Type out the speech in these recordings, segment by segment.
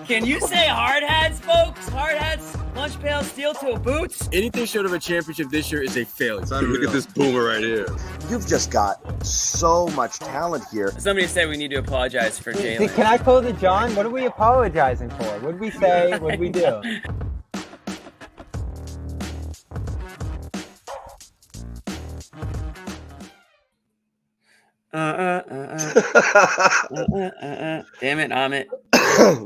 Can you say hard hats, folks? Hard hats, lunch pail, steel toe boots? Anything short of a championship this year is a failure. Look at this boomer right here. You've just got so much talent here. Somebody said we need to apologize for Jalen. Can I call it John? What are we apologizing for? What did we say? What did we do? Damn it, Amit.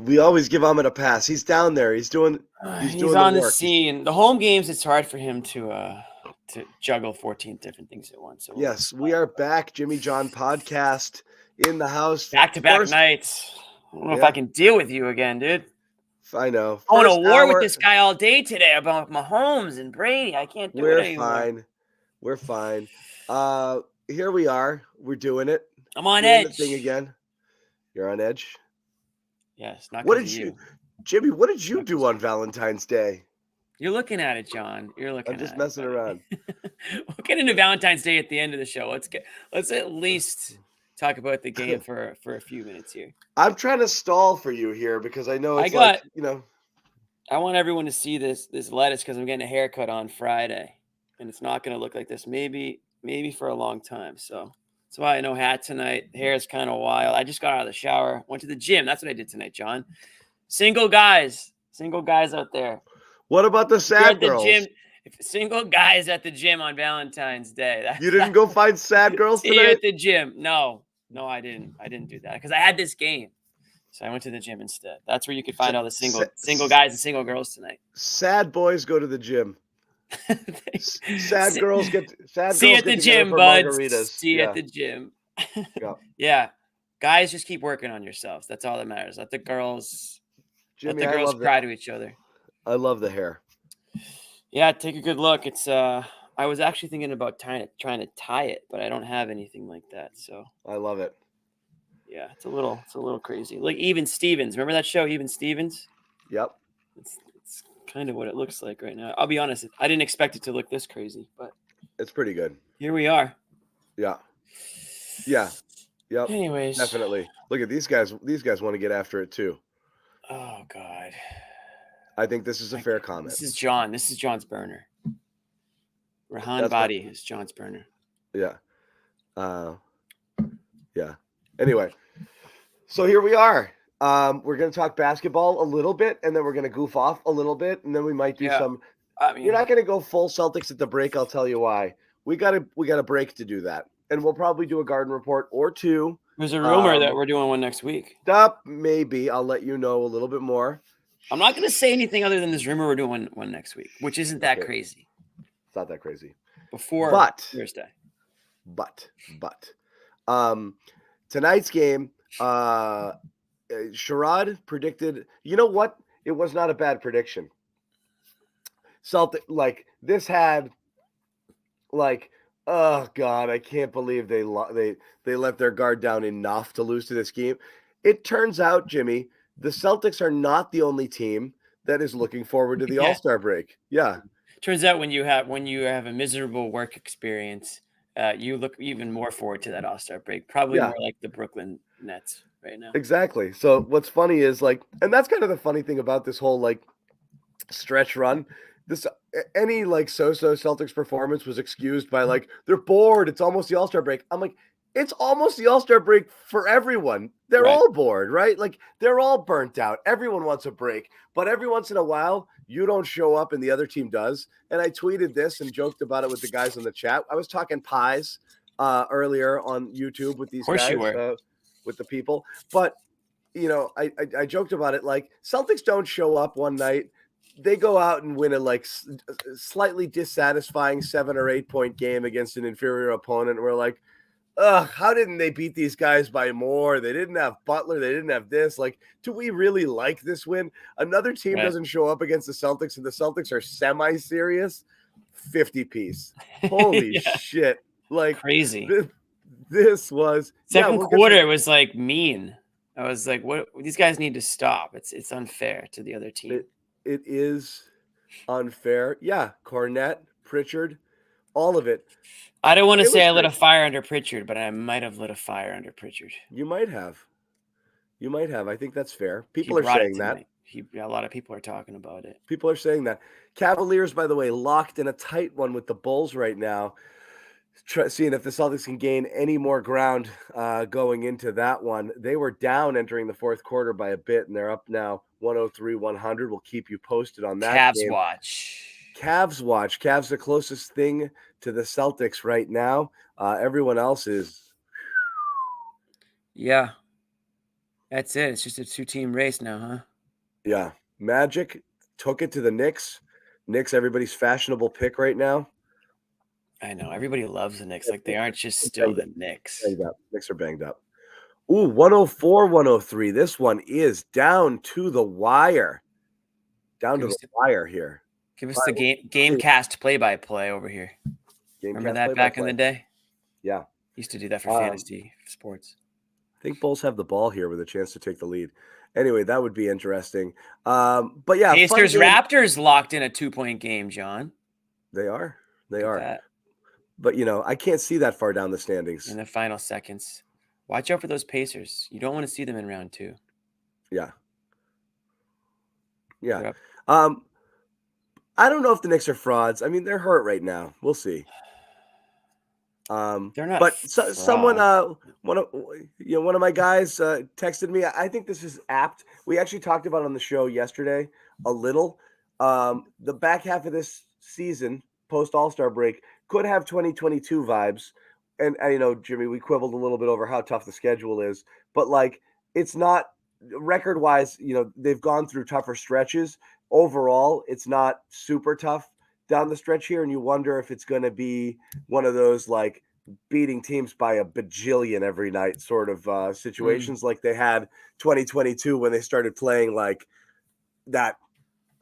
We always give Amit a pass. He's down there. He's doing on the the work. scene. The home games, it's hard for him to juggle 14 different things at once. So Yes, we are back. Jimmy John podcast in the house. Back-to-back nights. I don't know if I can deal with you again, dude. I know. I want to war with this guy all day today about Mahomes and Brady. I can't do it anymore. We're fine. Here we are. We're doing it. I'm on doing edge. the thing again. You're on edge. Yes. Not What did you, Jimmy? What did you do on Valentine's Day? You're looking at it, John. You're looking. I'm just at messing around. We'll get into Valentine's Day at the end of the show. Let's at least talk about the game for a few minutes here. I'm trying to stall for you here because I know it's I want everyone to see this lettuce because I'm getting a haircut on Friday, and it's not going to look like this. Maybe for a long time. So that's why I no hat tonight. Hair is kind of wild. I just got out of the shower, went to the gym. That's what I did tonight, John. Single guys out there. What about the sad girls? Single guys at the gym on Valentine's Day. You didn't go find sad girls See you tonight? at the gym. No, I didn't. I didn't do that because I had this game. So I went to the gym instead. That's where you could find all the single guys and single girls tonight. Sad boys go to the gym. Sad girls get See you at the gym, buds. See you at the gym. Yeah. Guys, just keep working on yourselves. That's all that matters. Let the girls cry to each other. I love the hair. Yeah, take a good look. It's I was actually thinking about trying to tie it, but I don't have anything like that. So I love it. Yeah, it's a little crazy. Like Even Stevens. Remember that show, Even Stevens? Yep. It's kind of what it looks like right now. I'll be honest, I didn't expect it to look this crazy, but it's pretty good. Here we are. Yeah. Yeah. Yep. Anyways. Definitely. Look at these guys. These guys want to get after it too. Oh God. I think this is a fair comment. This is John's burner. Rahan Badi is John's burner. Yeah. Yeah. Anyway, so here we are. We're going to talk basketball a little bit, and then we're going to goof off a little bit, and then we might do some. You're not going to go full Celtics at the break. I'll tell you why. We got a break to do that, and we'll probably do a Garden Report or two. There's a rumor that we're doing one next week. Maybe I'll let you know a little bit more. I'm not going to say anything other than this rumor we're doing one next week, which isn't that crazy. It's not that crazy. Before Thursday. But tonight's game, Sherrod predicted, you know what? It was not a bad prediction. This had oh God, I can't believe they let their guard down enough to lose to this game. It turns out, Jimmy, the Celtics are not the only team that is looking forward to the All-Star break. Yeah. Turns out when you have a miserable work experience, you look even more forward to that All-Star break. Probably more like the Brooklyn Nets right now. Exactly. So what's funny is and that's kind of the funny thing about this whole stretch run. Any so-so Celtics performance was excused by they're bored. It's almost the All-Star break. I'm like, it's almost the All-Star break for everyone. They're all bored, right? They're all burnt out. Everyone wants a break, but every once in a while you don't show up and the other team does. And I tweeted this and joked about it with the guys in the chat. I was talking pies earlier on YouTube with these guys, with the people. But I joked about it. Celtics don't show up one night. They go out and win a slightly dissatisfying 7 or 8 point game against an inferior opponent. We're like, how didn't they beat these guys by more? They didn't have Butler. They didn't have this. Do we really like this win? Another team doesn't show up against the Celtics, and the Celtics are semi-serious. 50-piece. Holy shit. Crazy. This was... Second quarter, it was, mean. I was like, what? These guys need to stop. It's unfair to the other team. It is unfair. Yeah, Cornette, Pritchard, all of it. I don't want to say I lit a fire under Pritchard, but I might have lit a fire under Pritchard. You might have. You might have. I think that's fair. He People are brought it saying that. tonight. A lot of people are talking about it. People are saying that. Cavaliers, by the way, locked in a tight one with the Bulls right now. Seeing if the Celtics can gain any more ground going into that one. They were down entering the fourth quarter by a bit, and they're up now 103-100. We'll keep you posted on that Cavs game. watch. Cavs watch. Cavs the closest thing to the Celtics right now. Everyone else is. Yeah. That's it. It's just a 2-team race now, huh? Yeah. Magic took it to the Knicks. Knicks, everybody's fashionable pick right now. I know. Everybody loves the Knicks. Like, they aren't just still the Knicks. Banged up. Knicks are banged up. Ooh, 104-103. This one is down to the wire. Down to the wire here. Give us the Gamecast play-by-play over here. Remember that back in the day? Yeah. Used to do that for fantasy sports. I think Bulls have the ball here with a chance to take the lead. Anyway, that would be interesting. But yeah. Pacers Raptors locked in a 2-point game, John. They are. They Look are. at that. But, I can't see that far down the standings. In the final seconds. Watch out for those Pacers. You don't want to see them in round 2. Yeah. Yeah. I don't know if the Knicks are frauds. I mean, they're hurt right now. We'll see. They're not. But someone, one of my guys texted me. I think this is apt. We actually talked about it on the show yesterday a little. The back half of this season, post All-Star break, could have 2022 vibes. And Jimmy, we quibbled a little bit over how tough the schedule is, but it's not record-wise. They've gone through tougher stretches. Overall, it's not super tough down the stretch here, and you wonder if it's going to be one of those beating teams by a bajillion every night sort of situations like they had 2022 when they started playing that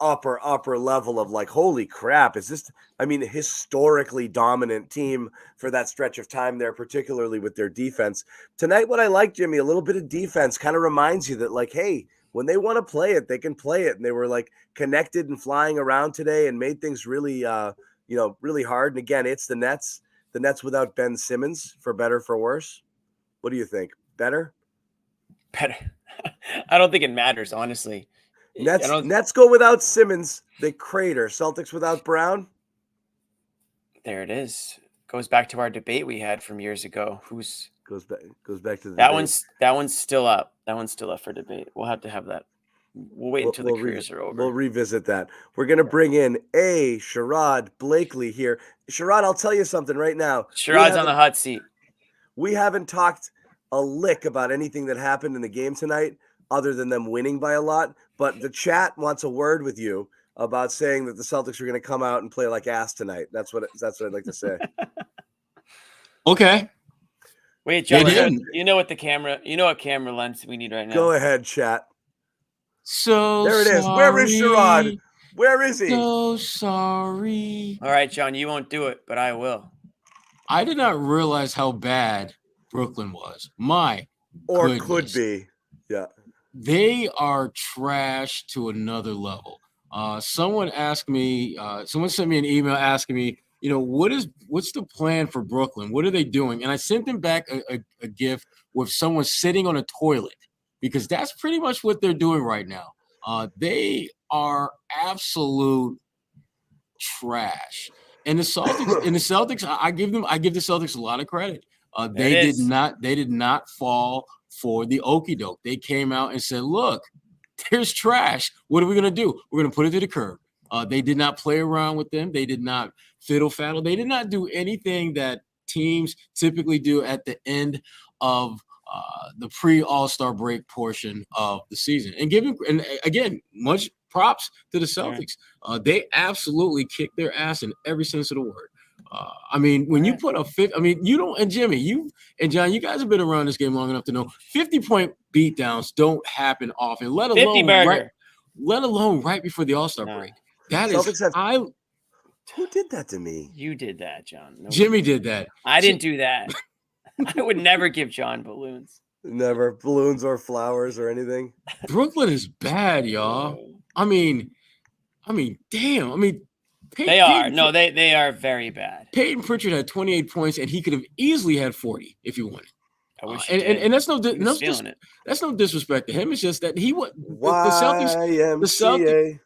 upper level of holy crap, is this, historically dominant team for that stretch of time there, particularly with their defense. Tonight, what I like, Jimmy, a little bit of defense kind of reminds you that hey, when they want to play it, they can play it. And they were connected and flying around today and made things really, really hard. And again, it's the Nets without Ben Simmons, for better, for worse. What do you think? Better? Better. I don't think it matters, honestly. Nets go without Simmons. They crater. Celtics without Brown. There it is. Goes back to our debate we had from years ago. Goes back to the that debate. one's still up. That one's still up for debate. We'll have to have that. We'll wait until the careers are over. We'll revisit that. We're gonna bring in Sherrod Blakely here. Sherrod, I'll tell you something right now. Sherrod's on the hot seat. We haven't talked a lick about anything that happened in the game tonight, other than them winning by a lot. But the chat wants a word with you about saying that the Celtics are going to come out and play like ass tonight. That's what I'd like to say. Okay. Wait, John, you know what camera lens we need right now? Go ahead, chat. So there it is. Sorry. Where is Sherrod? Where is he? So sorry. All right, John, you won't do it, but I will. I did not realize how bad Brooklyn was. Or goodness. Could be. Yeah. They are trash to another level. Someone asked me, someone sent me an email asking me, what's the plan for Brooklyn? What are they doing? And I sent them back a GIF with someone sitting on a toilet, because that's pretty much what they're doing right now. They are absolute trash. And the Celtics, I give the Celtics a lot of credit. They did not fall for the okie doke. They came out and said, look, there's trash. What are we going to do? We're going to put it to the curb. They did not play around with them. They did not fiddle-faddle. They did not do anything that teams typically do at the end of the pre-All-Star break portion of the season. And again, much props to the Celtics. They absolutely kicked their ass in every sense of the word. When you put a fifth, you don't, and Jimmy, you and John, you guys have been around this game long enough to know 50-point beatdowns don't happen often, let alone right before the All-Star break. That is who did that to me? You did that, John. Jimmy did that. I didn't do that. I would never give John balloons. Never balloons or flowers or anything. Brooklyn is bad, y'all. Damn. They are very bad. Peyton Pritchard had 28 points, and he could have easily had 40 if he wanted. I wish he And did. and that's no He was feeling it. that's no disrespect to him. It's just that the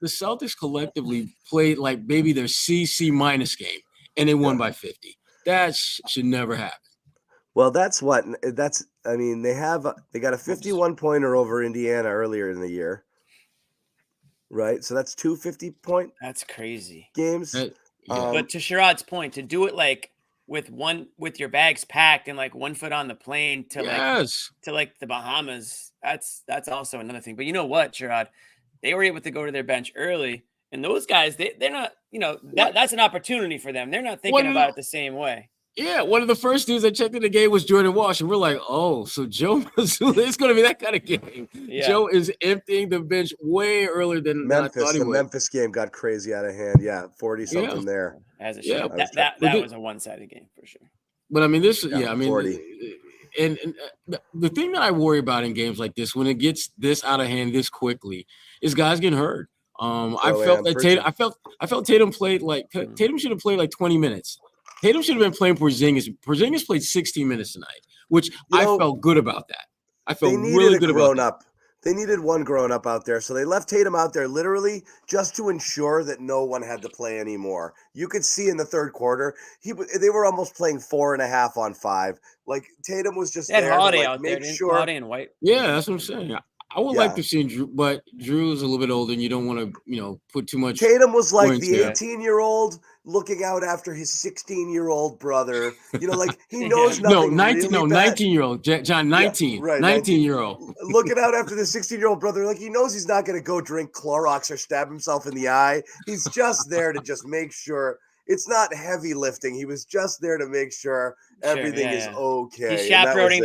Celtics collectively played like maybe their C minus game, and they won by 50. That should never happen. Well, they got a 51 pointer over Indiana earlier in the year. Right. So that's 2 50-point That's crazy. games. But to Sherrod's point, to do it like with your bags packed and like 1 foot on the plane to the Bahamas, that's also another thing. But you know what, Sherrod? They were able to go to their bench early, and those guys, they're not, that's an opportunity for them. They're not thinking about it the same way. Yeah, one of the first dudes that checked in the game was Jordan Walsh, and we're like, oh, so Joe Mazzulla, it's going to be that kind of game. Yeah. Joe is emptying the bench way earlier than Memphis. I thought he would. Memphis game got crazy out of hand. Yeah, 40-something there. As it should. That was a one-sided game for sure. But I mean, 40. And the thing that I worry about in games like this, when it gets this out of hand this quickly, is guys getting hurt. I felt Tatum played Tatum should have played like 20 minutes. Tatum should have been playing Porzingis. Porzingis played 16 minutes tonight, which I felt good about that. I felt really good about that. They needed one grown-up out there, so they left Tatum out there literally just to ensure that no one had to play anymore. You could see in the third quarter, they were almost playing 4.5 on 5. Like, Tatum was just there Holiday to out there, Holiday and White. Yeah, that's what I'm saying. I would like to see Drew, but Drew's a little bit older, and you don't want to, put too much. Tatum was like the 18-year-old looking out after his 16-year-old brother. He knows nothing. 19-year-old, John, 19, right, 19-year-old. Looking out after the 16-year-old brother, like he knows he's not going to go drink Clorox or stab himself in the eye. He's just there to just make sure. It's not heavy lifting. He was just there to make sure everything is okay. He's chaperoning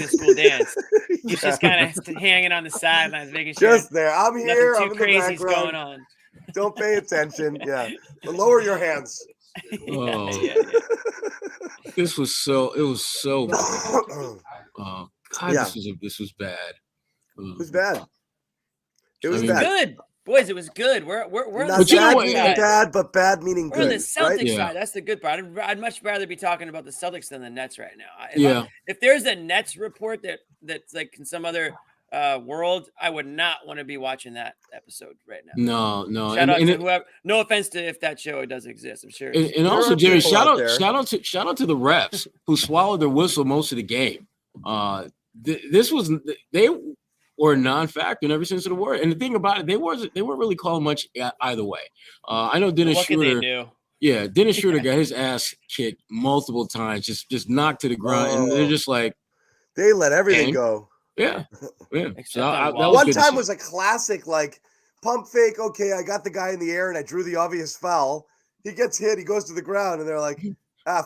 the school dance. He's just kind of hanging on the sidelines, making sure. Just there. I'm here. Nothing too crazy's going on. Don't pay attention. Yeah. But lower your hands. This was so bad. This was bad. It was bad. It was bad. Good. Boys, it was good. We're on the Celtics side. Bad, but bad meaning good. We're on the Celtics right? side. That's the good part. I'd much rather be talking about the Celtics than the Nets right now. If there's a Nets report that's like in some other world, I would not want to be watching that episode right now. No. Shout out to whoever. No offense to if that show does exist. I'm sure. And also, Jimmy, shout out to the refs who swallowed their whistle most of the game. They were a non-factor in every sense of the word. And the thing about it, they weren't really calling much either way. I know Dennis Schroeder. Yeah, Dennis Schroeder got his ass kicked multiple times, just knocked to the ground, and they're just like they let everything go. Yeah. So one time was a classic, like pump fake. Okay, I got the guy in the air and I drew the obvious foul. He gets hit, he goes to the ground, and they're like,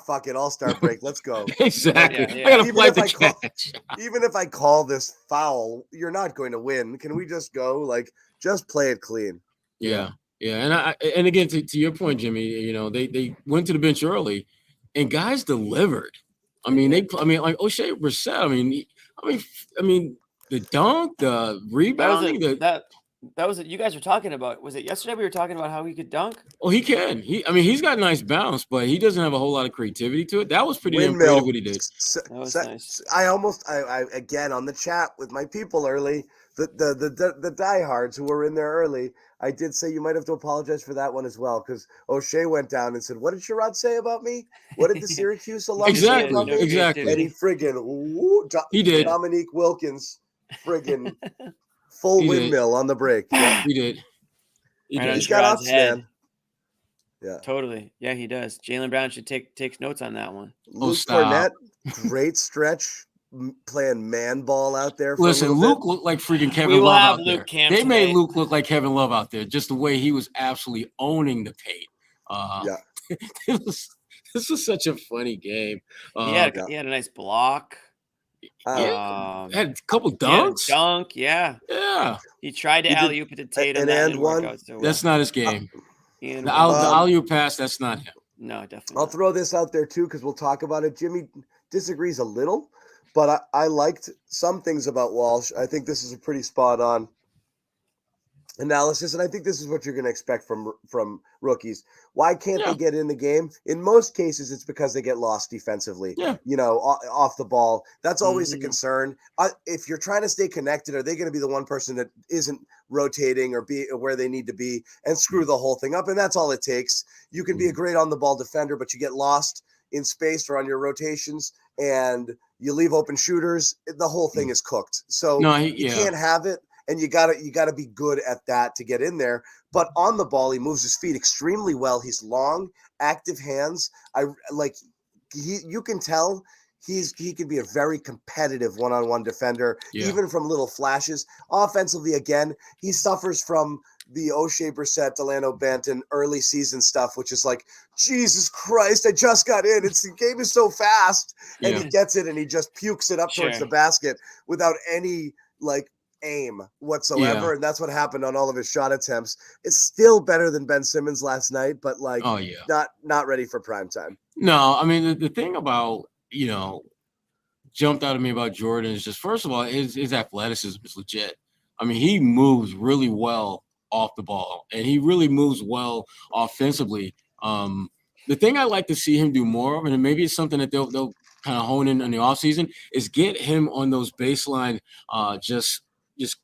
fuck it, all-star break, let's go. Exactly. I gotta play the catch. Even if I call this foul, you're not going to win. Can we just go? Like, just play it clean. Yeah. And again, to your point, Jimmy, they went to the bench early, and guys delivered. Like O'Shea Brissett. I mean, the dunk, the rebounding, that was it. You guys were talking about. Was it yesterday? We were talking about how he could dunk. Oh, he can. He's got nice bounce, but he doesn't have a whole lot of creativity to it. That was pretty impressive what he did. That was nice. I again on the chat with my people early, the diehards who were in there early. I did say you might have to apologize for that one as well, because O'Shea went down and said, "What did Sherrod say about me? What did the Syracuse alum say about me?" Exactly. And he friggin' he did. Dominique Wilkins friggin' full windmill on the break. Yeah, he did. He's got ups, man. Yeah, totally. Yeah, he does. Jaylen Brown should take notes on that one. Luke Cornett, great stretch. Playing man ball out there. Listen, Luke looked like freaking Kevin Love out there. They made Luke look like Kevin Love out there, just the way he was absolutely owning the paint. This was such a funny game. He had a nice block. Had a couple dunks. Dunk, yeah. He tried to alley-oop it to Tatum. And one. That's not his game. The alley-oop pass, that's not him. No, definitely. I'll throw this out there too, because we'll talk about it. Jimmy disagrees a little. But I liked some things about Walsh. I think this is a pretty spot on. analysis, and I think this is what you're going to expect from rookies. Why can't Yeah. they get in the game? In most cases, it's because they get lost defensively. Yeah. Off the ball. That's always a Mhm. concern. If you're trying to stay connected, are they going to be the one person that isn't rotating or be where they need to be and screw the whole thing up? And that's all it takes. You can be a great on the ball defender, but you get lost in space or on your rotations, and you leave open shooters. The whole thing is cooked. So No, you can't have it. And you gotta be good at that to get in there. But on the ball, he moves his feet extremely well. He's long, active hands. You can tell he can be a very competitive one-on-one defender, even from little flashes. Offensively, again, he suffers from the O'Shea Brissett, Delano Banton early season stuff, which is like, Jesus Christ, I just got in. The game is so fast, and he gets it and he just pukes it up towards the basket without any aim whatsoever, and that's what happened on all of his shot attempts. It's still better than Ben Simmons last night, but not ready for prime time. No, I mean the thing about jumped out at me about Jordan is just, first of all, his athleticism is legit. I mean, he moves really well off the ball, and he really moves well offensively. The thing I like to see him do more of, and maybe it's something that they'll kind of hone in the offseason, is get him on those baseline just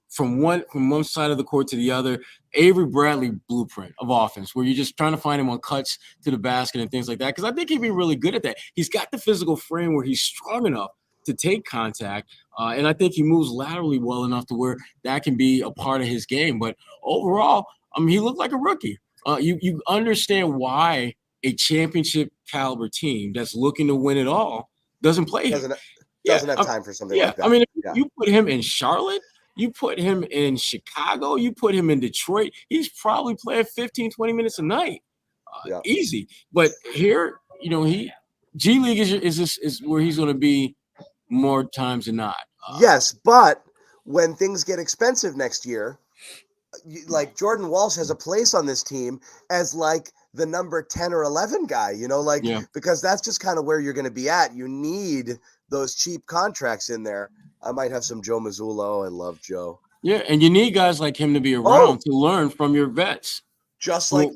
from one side of the court to the other, Avery Bradley blueprint of offense, where you're just trying to find him on cuts to the basket and things like that. Because I think he'd be really good at that. He's got the physical frame where he's strong enough to take contact, and I think he moves laterally well enough to where that can be a part of his game. But overall, I mean, he looked like a rookie. You understand why a championship caliber team that's looking to win it all doesn't play him. Doesn't have time for something like that. I mean, if you put him in Charlotte, you put him in Chicago, you put him in Detroit, he's probably playing 15, 20 minutes a night. Easy. But here, G League is where he's going to be more times than not. Yes, but when things get expensive next year, Jordan Walsh has a place on this team as the number 10 or 11 guy, because that's just kind of where you're going to be at. You need those cheap contracts in there. I might have some Joe Mazzulla. Oh, I love Joe. Yeah, and you need guys like him to be around to learn from your vets. Just like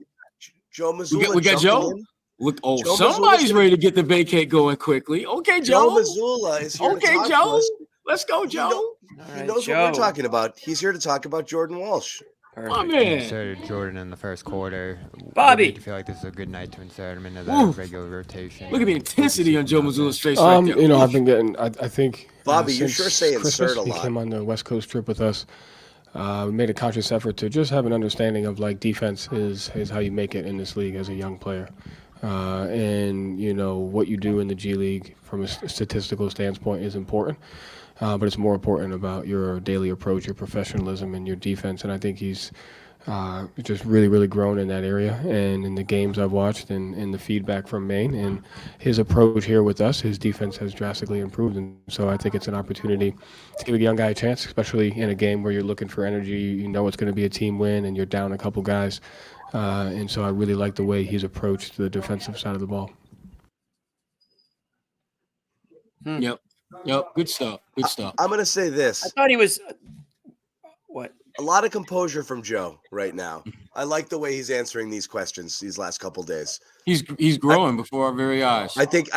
Joe Mazzulla. We got Joe. Look, Joe somebody's ready to get the vacate going quickly. Okay, Joe. Joe Mazzulla is here. Okay, Joe. Let's go, Joe. He knows what we're talking about. He's here to talk about Jordan Walsh. Oh, man. Inserted Jordan in the first quarter. Bobby, Do you feel like this is a good night to insert him into the regular rotation? Look at the intensity on Joe Mazzulla's face right there. I've been getting. I think. Bobby, you sure say insert a lot. He came on the West Coast trip with us. We made a conscious effort to just have an understanding of defense is how you make it in this league as a young player, and what you do in the G League from a statistical standpoint is important. But it's more important about your daily approach, your professionalism, and your defense. And I think he's just really, really grown in that area. And in the games I've watched and in the feedback from Maine and his approach here with us, his defense has drastically improved. And so I think it's an opportunity to give a young guy a chance, especially in a game where you're looking for energy. You know it's going to be a team win and you're down a couple guys. And so I really like the way he's approached the defensive side of the ball. Yep. Good stuff. I'm going to say this. I thought he was what? A lot of composure from Joe right now. I like the way he's answering these questions these last couple days. He's growing before our very eyes. I think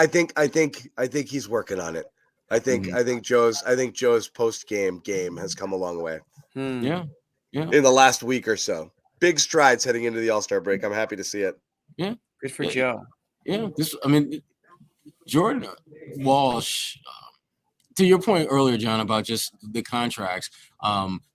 he's working on it. I think Joe's post-game game has come a long way. Yeah. In the last week or so. Big strides heading into the All-Star break. I'm happy to see it. Yeah. Good for Joe. Yeah. Jordan Walsh, to your point earlier, John, about just the contracts,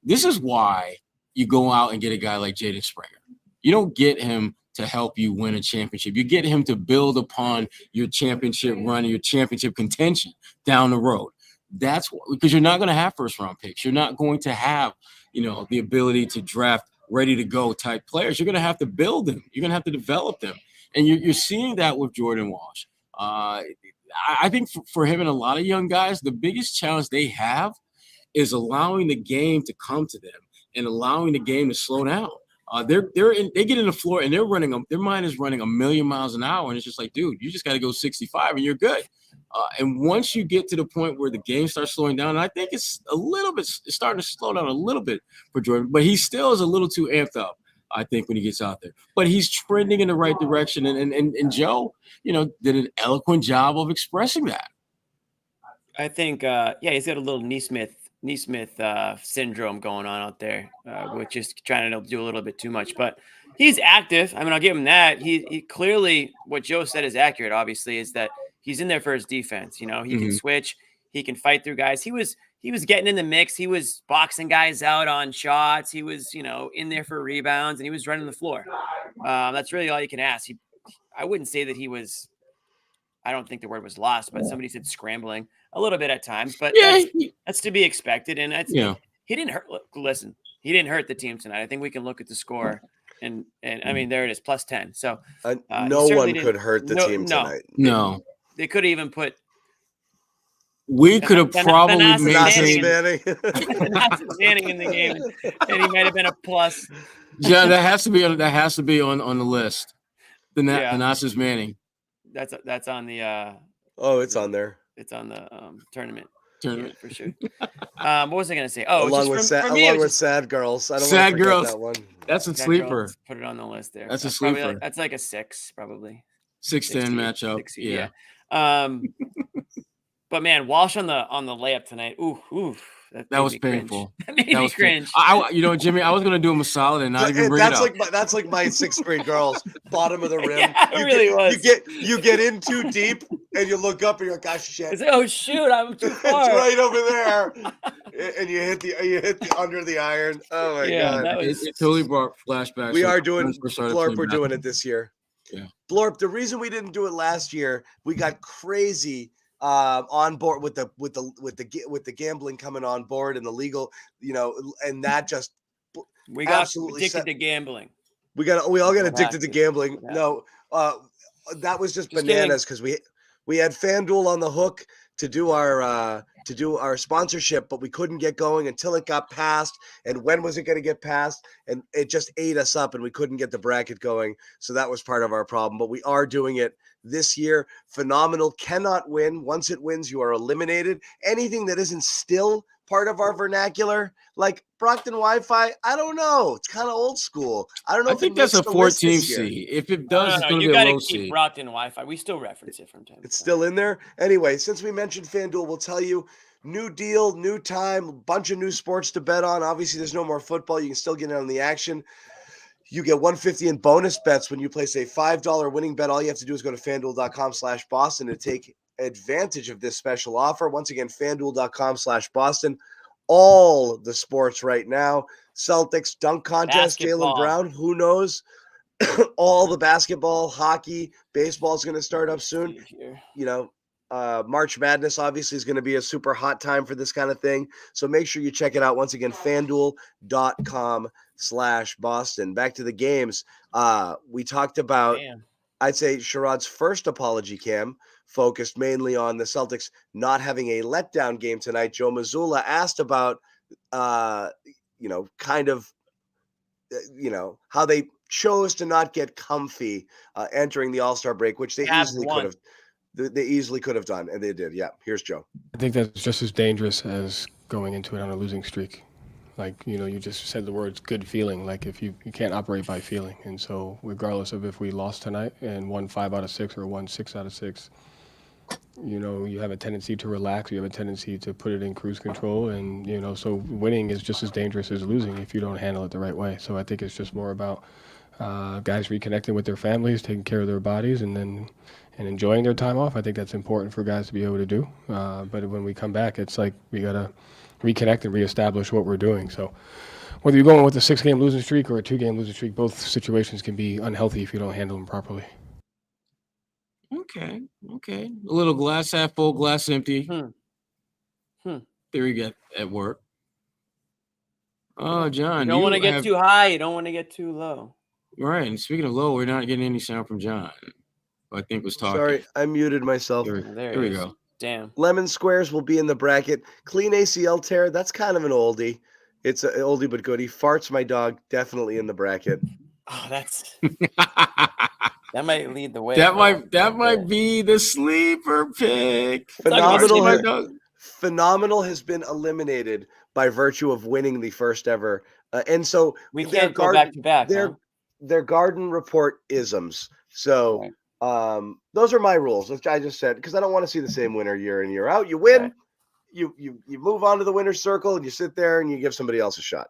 this is why you go out and get a guy like Jaden Springer. You don't get him to help you win a championship. You get him to build upon your championship run, your championship contention down the road. That's because you're not going to have first-round picks. You're not going to have, the ability to draft ready-to-go type players. You're going to have to build them. You're going to have to develop them. And you're seeing that with Jordan Walsh. I think for him and a lot of young guys, the biggest challenge they have is allowing the game to come to them and allowing the game to slow down. They get in the floor and their mind is running a million miles an hour, and it's just like, dude, you just got to go 65 and you're good. And once you get to the point where the game starts slowing down, and I think it's starting to slow down a little bit for Jordan, but he still is a little too amped up, I think, when he gets out there. But he's trending in the right direction. And Joe, did an eloquent job of expressing that. I think, he's got a little Neesmith syndrome going on out there, which is trying to do a little bit too much. But he's active. I mean, I'll give him that. He clearly, what Joe said is accurate, obviously, is that he's in there for his defense. He can switch. He can fight through guys. He was getting in the mix. He was boxing guys out on shots. He was, in there for rebounds, and he was running the floor. That's really all you can ask. I wouldn't say that he was, I don't think the word was lost, but somebody said scrambling a little bit at times, but that's to be expected. And he didn't hurt. Listen, he didn't hurt the team tonight. I think we can look at the score and I mean, there it is, +10. So no one could hurt the team tonight. No, they could even put. We could have probably made Manning in the game, and he might have been a plus. Yeah, that has to be on the list. The Nassus Manning. That's on the. It's on there. It's on the tournament for sure. What was I going to say? Oh, along with Sad Girls. I don't Sad want to Girls. that one. That's a sleeper. Girls, put it on the list there. That's a sleeper. That's like a 6, probably. 6-10 matchup. 6, yeah. But man, Walsh on the layup tonight. Ooh. That was painful. That made me cringe. Jimmy, I was going to do him a solid and not even bring it up. That's like my 6th grade girls, bottom of the rim. Yeah, it really was. You get in too deep and you look up and you're like, gosh, shit. It's like, oh shoot, I'm too far. It's right over there, and you hit the under the iron. Oh my god! It totally brought flashbacks. We are doing Blorp. We're doing it this year. Yeah, Blorp. The reason we didn't do it last year, we got crazy. On board with the gambling coming on board and the legal, and that just we got addicted to gambling. We all got addicted to gambling. Yeah. No, that was just bananas because we had FanDuel on the hook to do our sponsorship, but we couldn't get going until it got passed. And when was it going to get passed? And it just ate us up, and we couldn't get the bracket going. So that was part of our problem. But we are doing it this year. Phenomenal cannot win. Once it wins, you are eliminated. Anything that isn't still part of our vernacular, like Brockton Wi-Fi, I don't know. It's kind of old school. I don't know. I think that's a 14 C. If it does, it's going to be a low C. You got to keep Brockton Wi-Fi. We still reference it from time to time. It's still in there. Anyway, since we mentioned FanDuel, we'll tell you, new deal, new time, a bunch of new sports to bet on. Obviously, there's no more football. You can still get in on the action. You get $150 in bonus bets when you place a $5 winning bet. All you have to do is go to FanDuel.com/Boston to take advantage of this special offer. Once again, FanDuel.com/Boston. All the sports right now. Celtics dunk contest, Jaylen Brown. Who knows? All the basketball, hockey, baseball is going to start up soon. March Madness obviously is going to be a super hot time for this kind of thing. So make sure you check it out. Once again, FanDuel.com/Boston. Back to the games. We talked about, I'd say, Sherrod's first apology cam focused mainly on the Celtics not having a letdown game tonight. Joe Mazzulla asked about, how they chose to not get comfy entering the All-Star break, which they easily could have. They easily could have done, and they did. Yeah, here's Joe. I think that's just as dangerous as going into it on a losing streak. Like, you just said the words good feeling. Like, if you can't operate by feeling. And so regardless of if we lost tonight and won 5 out of 6 or won 6 out of 6, you have a tendency to relax. You have a tendency to put it in cruise control. And, so winning is just as dangerous as losing if you don't handle it the right way. So I think it's just more about guys reconnecting with their families, taking care of their bodies, and enjoying their time off. I think that's important for guys to be able to do. But when we come back, it's like we got to reconnect and reestablish what we're doing. So whether you're going with a 6-game losing streak or a 2-game losing streak, both situations can be unhealthy if you don't handle them properly. Okay. A little glass half full, glass empty. Theory at work. Oh, John. You don't want to get too high. You don't want to get too low. Right. And speaking of low, we're not getting any sound from John, who I think was talking. Sorry, I muted myself. There we go. Damn. Lemon squares will be in the bracket. Clean ACL tear, that's kind of an oldie. It's an oldie but goodie. Farts my dog, definitely in the bracket. Oh, that's That might lead the way. That might be the sleeper pick. Phenomenal has been eliminated by virtue of winning the first ever. And so we can't go back to back. Their Garden Report isms. So those are my rules, which I just said, because I don't want to see the same winner year in, year out. You win, right. you move on to the winner's circle, and you sit there and you give somebody else a shot.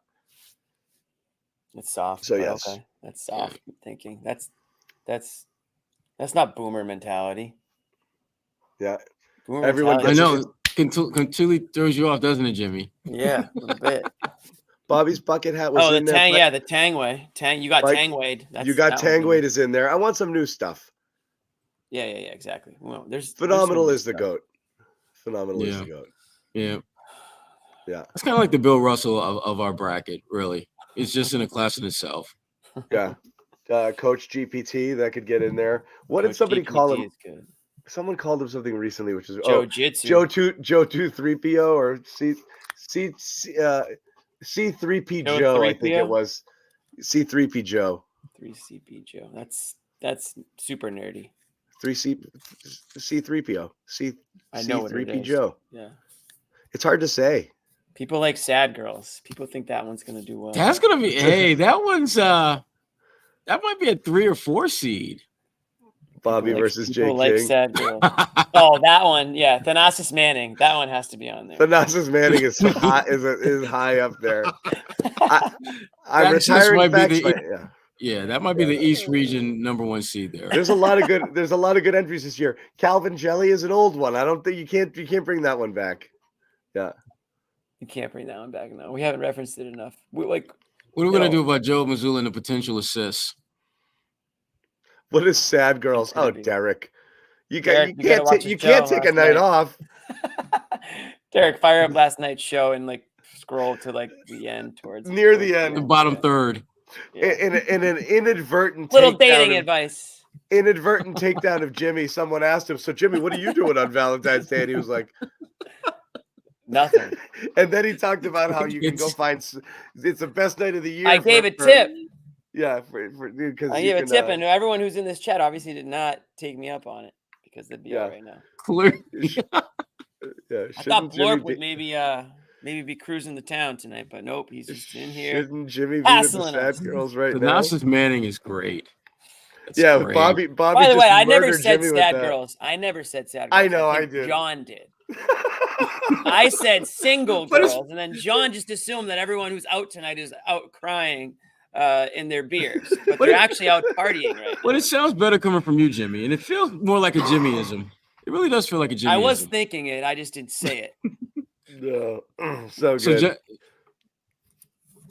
It's soft. So yes, okay. That's soft thinking. That's not boomer mentality. Yeah, boomer everyone. I know. Completely throws you off, doesn't it, Jimmy? Yeah, a little bit. Bobby's bucket hat was in there. Yeah, the Tangway. You got Tangwayed. You got Tangwayed is in there. I want some new stuff. Yeah, exactly. Well, Phenomenal is the GOAT. Phenomenal is the GOAT. Yeah. Yeah. It's kind of like the Bill Russell of our bracket, really. It's just in a class in itself. Yeah. Coach GPT, that could get in there. What Coach did somebody GPT call him? Is good. Someone called him something recently, which is Joe-jitsu. Joe 3PO or C3P Joe, I think it was. C3P Joe. 3CP Joe. That's super nerdy. C3PO. I know what it C3P is. Joe. Yeah. It's hard to say. People like sad girls. People think that one's gonna do well. That's gonna be that one's that might be a 3 or 4 seed. Bobby versus Jay King. Like sad girls. Oh, that one, yeah. Thanasis Manning. That one has to be on there. Thanasis Manning is high up there. I'm retiring facts. That might be the East Region #1 seed there. There's a lot of good entries this year. Calvin Jelly is an old one. I don't think you can't bring that one back. Yeah. You can't bring that one back. No, we haven't referenced it enough. What are we gonna do about Joe Mazzulla and the potential assists? What is sad girls? Oh, Derek. You can't take a night off. Derek, fire up last night's show and scroll to the end near the end. The bottom third. Yeah. In an inadvertent little dating advice. Inadvertent takedown of Jimmy. Someone asked him, "So Jimmy, what are you doing on Valentine's Day?" And he was like, "Nothing." And then he talked about how you can go find. It's the best night of the year. I gave a tip. Yeah, because I gave a tip, and everyone who's in this chat obviously did not take me up on it because they'd be out right now. Clearly. I thought Blorp would maybe be cruising the town tonight, but nope, he's just in here. Shouldn't Jimmy be with the sad girls right now? Thanasis Manning is great. That's great. Bobby. By the way, I never said sad girls. I never said sad girls. I know, I did. John did. I said single girls, and then John just assumed that everyone who's out tonight is out crying in their beers, but they're actually out partying right now. But it sounds better coming from you, Jimmy, and it feels more like a Jimmyism. It really does feel like a Jimmyism. I was thinking it, I just didn't say it. No, so good.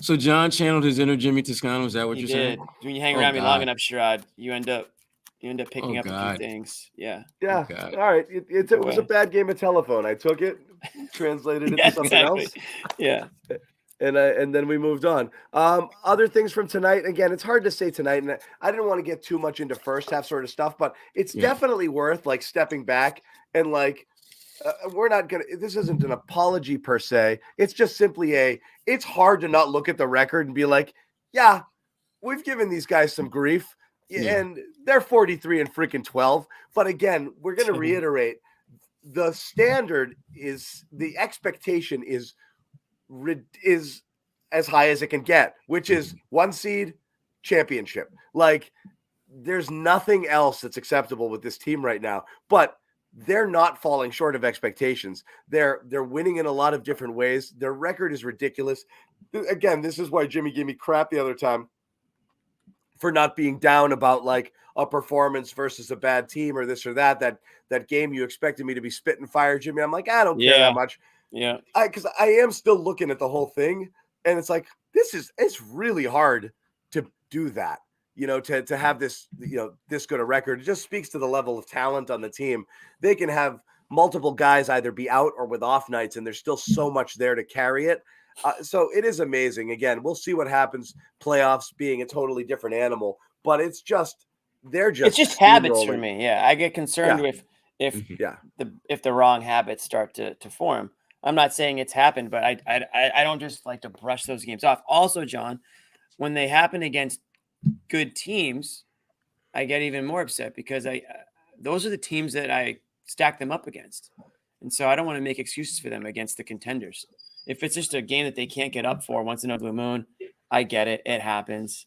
So John channeled his inner Jimmy Toscano. Is that what you're saying? When you hang around me long enough, Sherrod, you end up picking up a few things. Yeah. Yeah. All right. It was a bad game of telephone. I took it, translated it to something else. Yeah. And then we moved on. Other things from tonight. Again, it's hard to say tonight, and I didn't want to get too much into first half sort of stuff, but it's definitely worth stepping back and we're not gonna. This isn't an apology per se. It's just simply it's hard to not look at the record and be like, yeah, we've given these guys some grief, and they're 43 and freaking 12. But again, we're gonna reiterate the standard is the expectation is as high as it can get, which is 1 seed championship. There's nothing else that's acceptable with this team right now, but they're not falling short of expectations. They're winning in a lot of different ways. Their record is ridiculous. Again, this is why Jimmy gave me crap the other time for not being down about a performance versus a bad team or this or that. That game you expected me to be spitting fire, Jimmy. I'm like, I don't care that much. Yeah. Because I am still looking at the whole thing, and it's it's really hard to do that. To have this, this good a record. It just speaks to the level of talent on the team. They can have multiple guys either be out or with off nights, and there's still so much there to carry it. So it is amazing. Again, we'll see what happens. Playoffs being a totally different animal, but it's just habits for me. Yeah, I get concerned with if the wrong habits start to form. I'm not saying it's happened, but I don't just like to brush those games off. Also, John, when they happen against good teams, I get even more upset because those are the teams that I stack them up against. And so I don't want to make excuses for them against the contenders. If it's just a game that they can't get up for once in a blue moon, I get it. It happens.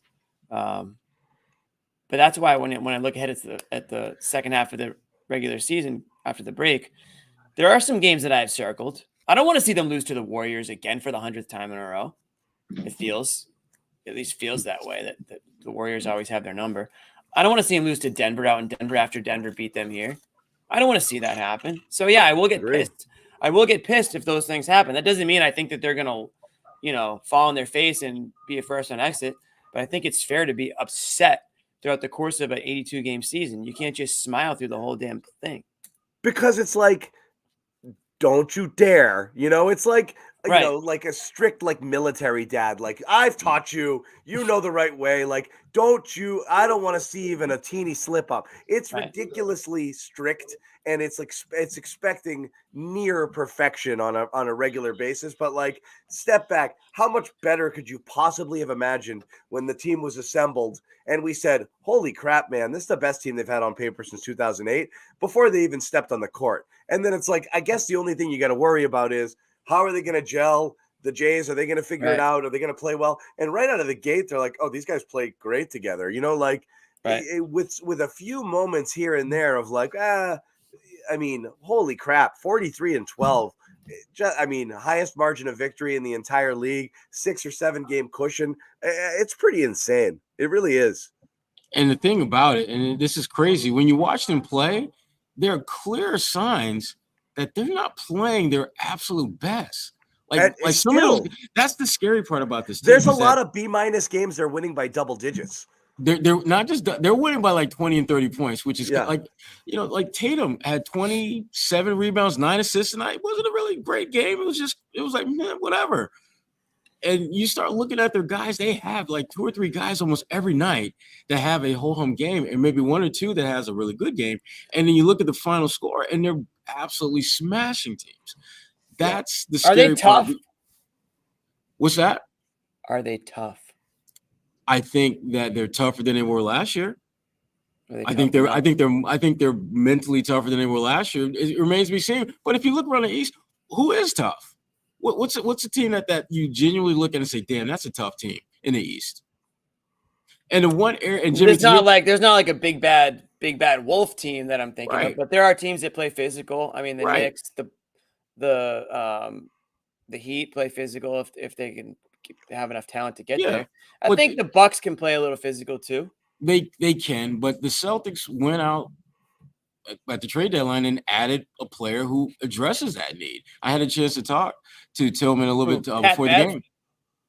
But that's why when I look ahead at the second half of the regular season after the break, there are some games that I have circled. I don't want to see them lose to the Warriors again for the 100th time in a row. It at least feels that way, that the Warriors always have their number. I don't want to see them lose to Denver out in Denver after Denver beat them here. I don't want to see that happen. So, yeah, I will get pissed. I will get pissed if those things happen. That doesn't mean I think that they're going to, fall on their face and be a first on exit. But I think it's fair to be upset throughout the course of an 82-game season. You can't just smile through the whole damn thing. Because it's like, don't you dare. It's like, like a strict, like, military dad. Like, I've taught you, know the right way. Like, I don't want to see even a teeny slip up. It's ridiculously strict, and it's expecting near perfection on a regular basis. But, like, step back. How much better could you possibly have imagined when the team was assembled and we said, holy crap, man, this is the best team they've had on paper since 2008 before they even stepped on the court. And then it's like, I guess the only thing you got to worry about is, how are they going to gel? The Jays, are they going to figure it out? Are they going to play well? And right out of the gate, they're like, oh, these guys play great together. With a few moments here and there of like, holy crap, 43-12. Highest margin of victory in the entire league, 6 or 7 game cushion. It's pretty insane. It really is. And the thing about it, and this is crazy, when you watch them play, there are clear signs that they're not playing their absolute best. That's the scary part about this team. There's a lot of B- games they're winning by double digits. They're not just they're winning by like 20 and 30 points, which is like Tatum had 27 rebounds, 9 assists tonight. It wasn't a really great game. It was like, man, whatever. And you start looking at their guys, they have like 2 or 3 guys almost every night that have a whole home game, and maybe 1 or 2 that has a really good game. And then you look at the final score, and they're absolutely smashing teams. That's the scary part. Are they tough? What's that? Are they tough? I think that they're tougher than they were last year. I think they're mentally tougher than they were last year. It remains to be seen. But if you look around the East, who is tough? What's a team that you genuinely look at and say, damn, that's a tough team in the East? And the one area, and Jimmy, there's not like a big bad Wolf team that I'm thinking of, but there are teams that play physical. I mean, the Knicks, the Heat play physical if they can have enough talent to get there. I think the Bucks can play a little physical too. They can, but the Celtics went out at the trade deadline and added a player who addresses that need. I had a chance to talk to Tillman a little bit before the game.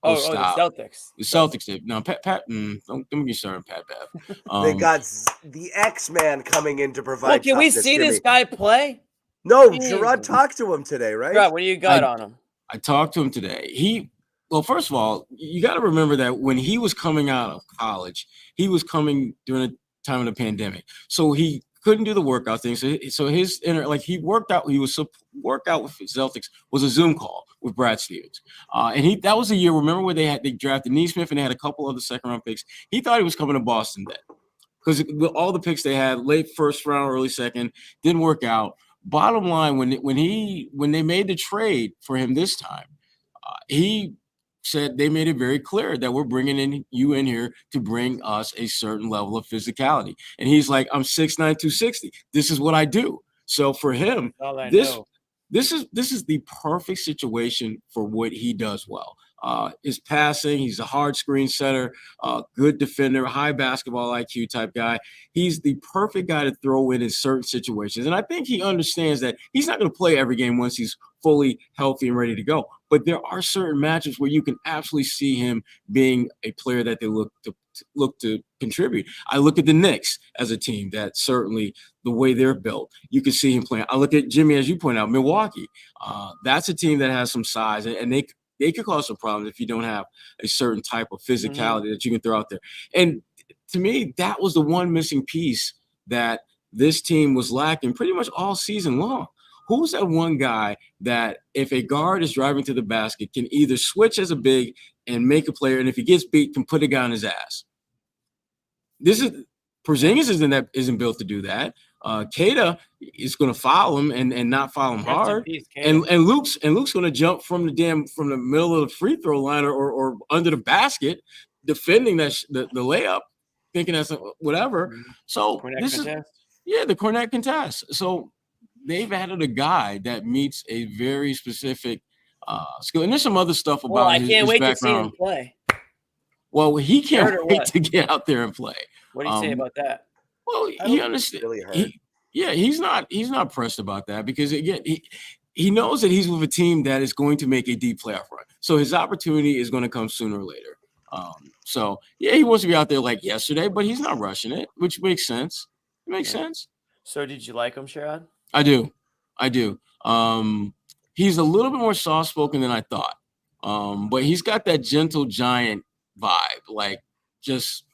Stop. The Celtics. The Celtics did. No, Pat. Don't get me started, Pat Bev. They got the X-Man coming in to provide. Well, can we see this guy play? No, Sherrod talked to him today, right? Sherrod, what do you got on him? I talked to him today. Well, first of all, you got to remember that when he was coming out of college, he was coming during a time of the pandemic, so he couldn't do the workout thing. So his he worked out. He was work out with the Celtics was a Zoom call with Brad Stevens, and that was a year. Remember where they drafted Neesmith and they had a couple other second-round picks. He thought he was coming to Boston then, because with all the picks they had, late first round, early second, didn't work out. Bottom line, when they made the trade for him this time, he said they made it very clear that we're bringing you in here to bring us a certain level of physicality. And he's like, I'm 6'9", 260. This is what I do. So for him, this is the perfect situation for what he does well. His passing, he's a hard screen setter, good defender, high basketball IQ type guy. He's the perfect guy to throw in certain situations. And I think he understands that he's not going to play every game once he's fully healthy and ready to go. But there are certain matchups where you can absolutely see him being a player that they look to contribute. I look at the Knicks as a team that certainly the way they're built, you can see him playing. I look at Jimmy, as you point out, Milwaukee. That's a team that has some size, and they could cause some problems if you don't have a certain type of physicality that you can throw out there. And to me, that was the one missing piece that this team was lacking pretty much all season long. Who's that one guy that if a guard is driving to the basket can either switch as a big and make a player, and if he gets beat, can put a guy on his ass? This is Porzingis isn't built to do that. Kata is going to foul him and not foul him hard. And Luke's going to jump from the middle of the free throw line or under the basket, defending the layup, thinking that's whatever. So the Cornet contest. So they've added a guy that meets a very specific skill. And there's some other stuff about his background. I can't wait to see him play. Well, he can't wait to get out there and play. What do you say about that? Well, he understands. Really he's not pressed about that because again, he knows that he's with a team that is going to make a deep playoff run. So his opportunity is going to come sooner or later. He wants to be out there like yesterday, but he's not rushing it, which makes sense. It makes sense. So did you like him, Sherrod? I do. He's a little bit more soft-spoken than I thought. But he's got that gentle giant vibe, like just,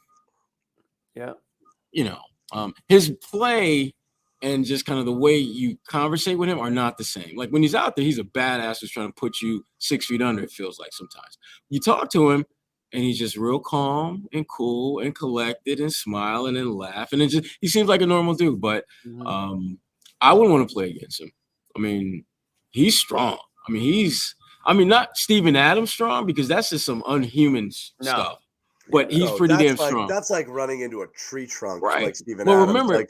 his play and just kind of the way you conversate with him are not the same. Like when he's out there, he's a badass who's trying to put you 6 feet under, it feels like sometimes. You talk to him and he's just real calm and cool and collected and smiling and laugh. And he seems like a normal dude, but I wouldn't want to play against him. I mean, he's strong. I mean, not Steven Adams strong because that's just some unhuman stuff. But he's pretty damn strong. That's like running into a tree trunk, right? Like Steven Adams. Remember,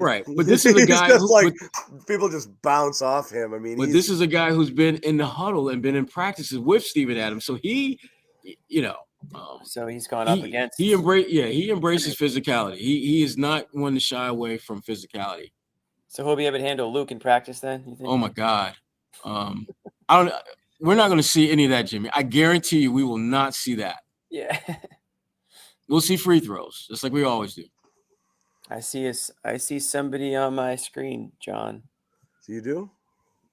right? But this is a guy people just bounce off him. I mean, this is a guy who's been in the huddle and been in practices with Steven Adams, so he, so he's gone up against. He embraces phicality. He is not one to shy away from physicality. So he'll be able to handle Luke in practice then? You think? Oh my God, we're not going to see any of that, Jimmy. I guarantee you, we will not see that. Yeah. We'll see free throws, just like we always do. I see somebody on my screen, John. So you do?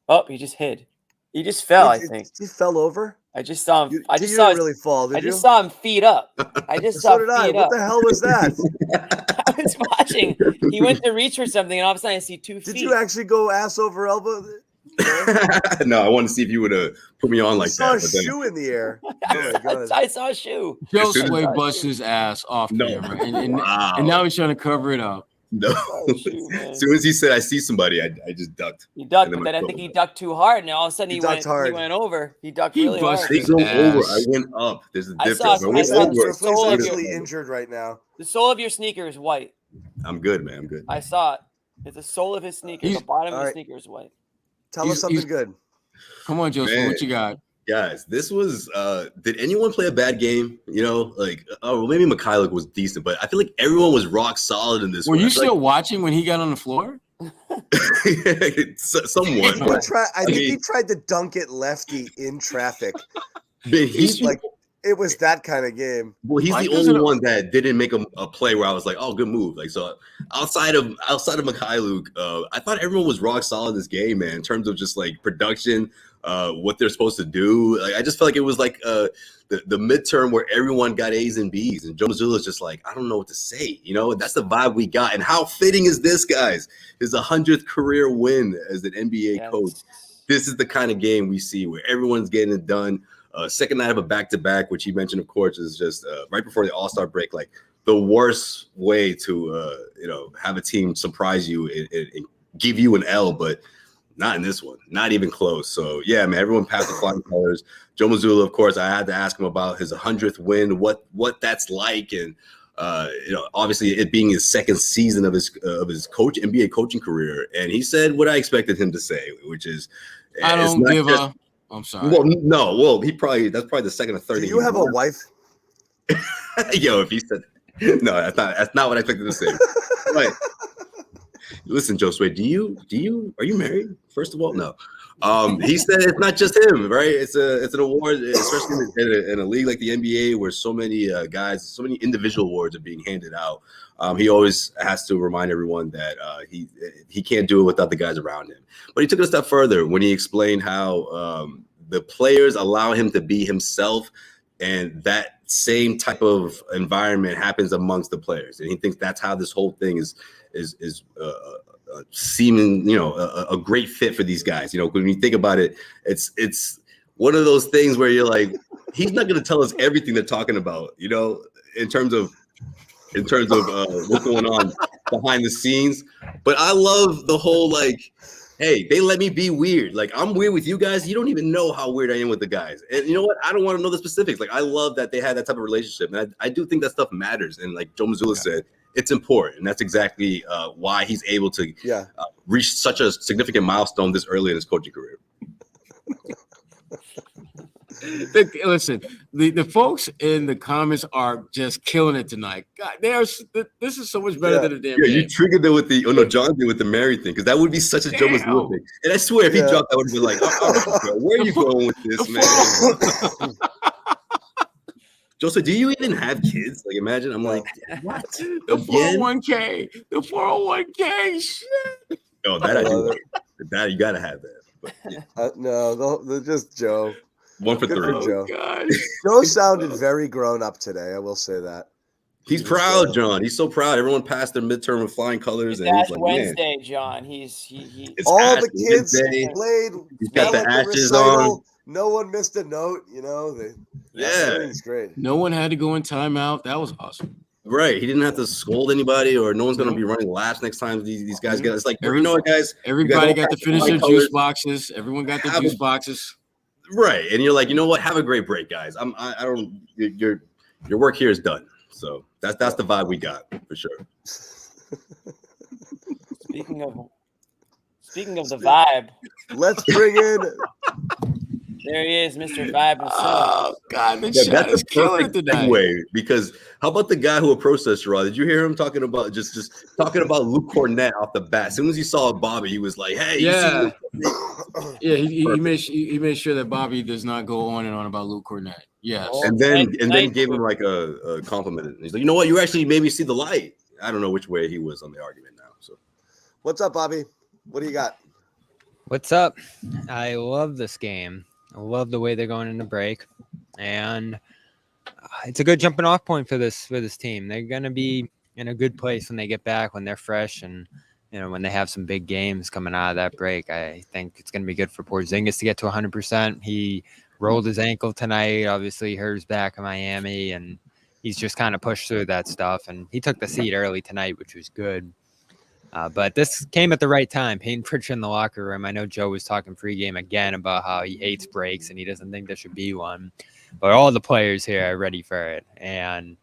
Oh, he just hid. He just fell, I think. He fell over? I just saw him. I just saw him really fall, I just saw him feet up. I just saw so did feet I. up. What the hell was that? I was watching. He went to reach for something, and all of a sudden I see 2 feet. Did you actually go ass over elbow? No, I wanted to see if you would have put me on like that. I saw a shoe in the air. I saw a shoe. Josue bust his ass off camera, and now he's trying to cover it up. No. As soon as he said, "I see somebody," I just ducked. He ducked, but then I think he ducked too hard, and all of a sudden he went over. He ducked really hard. They go over. I went up. There's a difference. I'm actually injured right now. The sole of your sneaker is white. I'm good, man. I'm good. I saw it. It's the sole of his sneaker. The bottom of the sneaker is white. Tell us something good. Come on, Joseph. What you got? Guys, this was did anyone play a bad game? Maybe Mikhailuk was decent, but I feel like everyone was rock solid in this. Were you still watching when he got on the floor? Somewhat. I think he tried to dunk it lefty in traffic. He's like it was that kind of game. Well, he's the only one that didn't make a play where I was like, "Oh, good move." Like so, outside of Mikhailuk, I thought everyone was rock solid in this game, man. In terms of just like production, what they're supposed to do. Like I just felt like it was like the midterm where everyone got A's and B's, and Joe Mazzulla is just like, I don't know what to say. That's the vibe we got. And how fitting is this, guys? His 100th career win as an NBA coach. This is the kind of game we see where everyone's getting it done. Second night of a back-to-back, which he mentioned, of course, is just right before the All-Star break, like the worst way to, have a team surprise you and give you an L, but not in this one, not even close. So, yeah, man, everyone passed the flying colors. Joe Mazzulla, of course, I had to ask him about his 100th win, what that's like, and obviously it being his second season of his NBA coaching career, and he said what I expected him to say, which is, I don't give a. I'm sorry. Well, no. Well, that's probably the second or third. Do you have a wife? Yo, if he said no, that's not what I expected to say. Right. Listen, Josue, are you married? First of all, no. He said it's not just him, right? It's an award, especially in a league like the NBA, where so many guys, so many individual awards are being handed out. He always has to remind everyone that he can't do it without the guys around him. But he took it a step further when he explained how the players allow him to be himself, and that same type of environment happens amongst the players. And he thinks that's how this whole thing is seeming, a great fit for these guys. When you think about it, it's one of those things where you're like, he's not going to tell us everything they're talking about, in terms of in terms of what's going on behind the scenes. But I love the whole like, hey, they let me be weird. Like I'm weird with you guys. You don't even know how weird I am with the guys. And you know what? I don't want to know the specifics. Like I love that they had that type of relationship, and I do think that stuff matters. And like Joe Mazzulla said, it's important. And that's exactly why he's able to reach such a significant milestone this early in his coaching career. Listen, the folks in the comments are just killing it tonight. God, this is so much better than a damn game. You triggered it with John did with the Mary thing, because that would be such a Joe Mazzulla thing. And I swear, if he dropped, I would be like, where are you going with this, man? Joseph, do you even have kids? Like, imagine, I'm like, what? The 401k, shit. Oh, that I do. That you gotta have that. But, no, they're just Joe. 1 for 3. Joe. Joe sounded very grown up today. I will say that. He's proud, John. He's so proud. Everyone passed their midterm with flying colors. It's and Ash like, Wednesday, John. All the kids played. He's got the ashes on. No one missed a note. You know, it's great. No one had to go in timeout. That was awesome. Right. He didn't have to scold anybody, or no one's going to be running laps next time these guys get. It's like, you know what, guys? Everybody got to finish their juice boxes. Everyone got their juice boxes. Right. And you're like, you know what? Have a great break, guys. I don't. Your work here is done. So that's the vibe we got for sure. Speaking of the vibe, let's bring in. There he is, Mr. Vibe himself. Oh God, that's a perfect segue, because how about the guy who approached us, Sherrod? Did you hear him talking about just talking about Luke Cornett off the bat? As soon as he saw Bobby, he was like, "Hey, yeah, he made sure that Bobby does not go on and on about Luke Cornett." Yes, and then gave him like a compliment. He's like, "You know what? You actually made me see the light." I don't know which way he was on the argument now. So, what's up, Bobby? What do you got? What's up? I love this game. I love the way they're going into break, and it's a good jumping off point for this team. They're going to be in a good place when they get back, when they're fresh, and when they have some big games coming out of that break. I think it's going to be good for Porzingis to get to 100%. He rolled his ankle tonight. Obviously, hurt his back in Miami, and he's just kind of pushed through that stuff. And he took the seat early tonight, which was good. But this came at the right time. Peyton Pritchard in the locker room. I know Joe was talking pregame again about how he hates breaks and he doesn't think there should be one. But all the players here are ready for it. And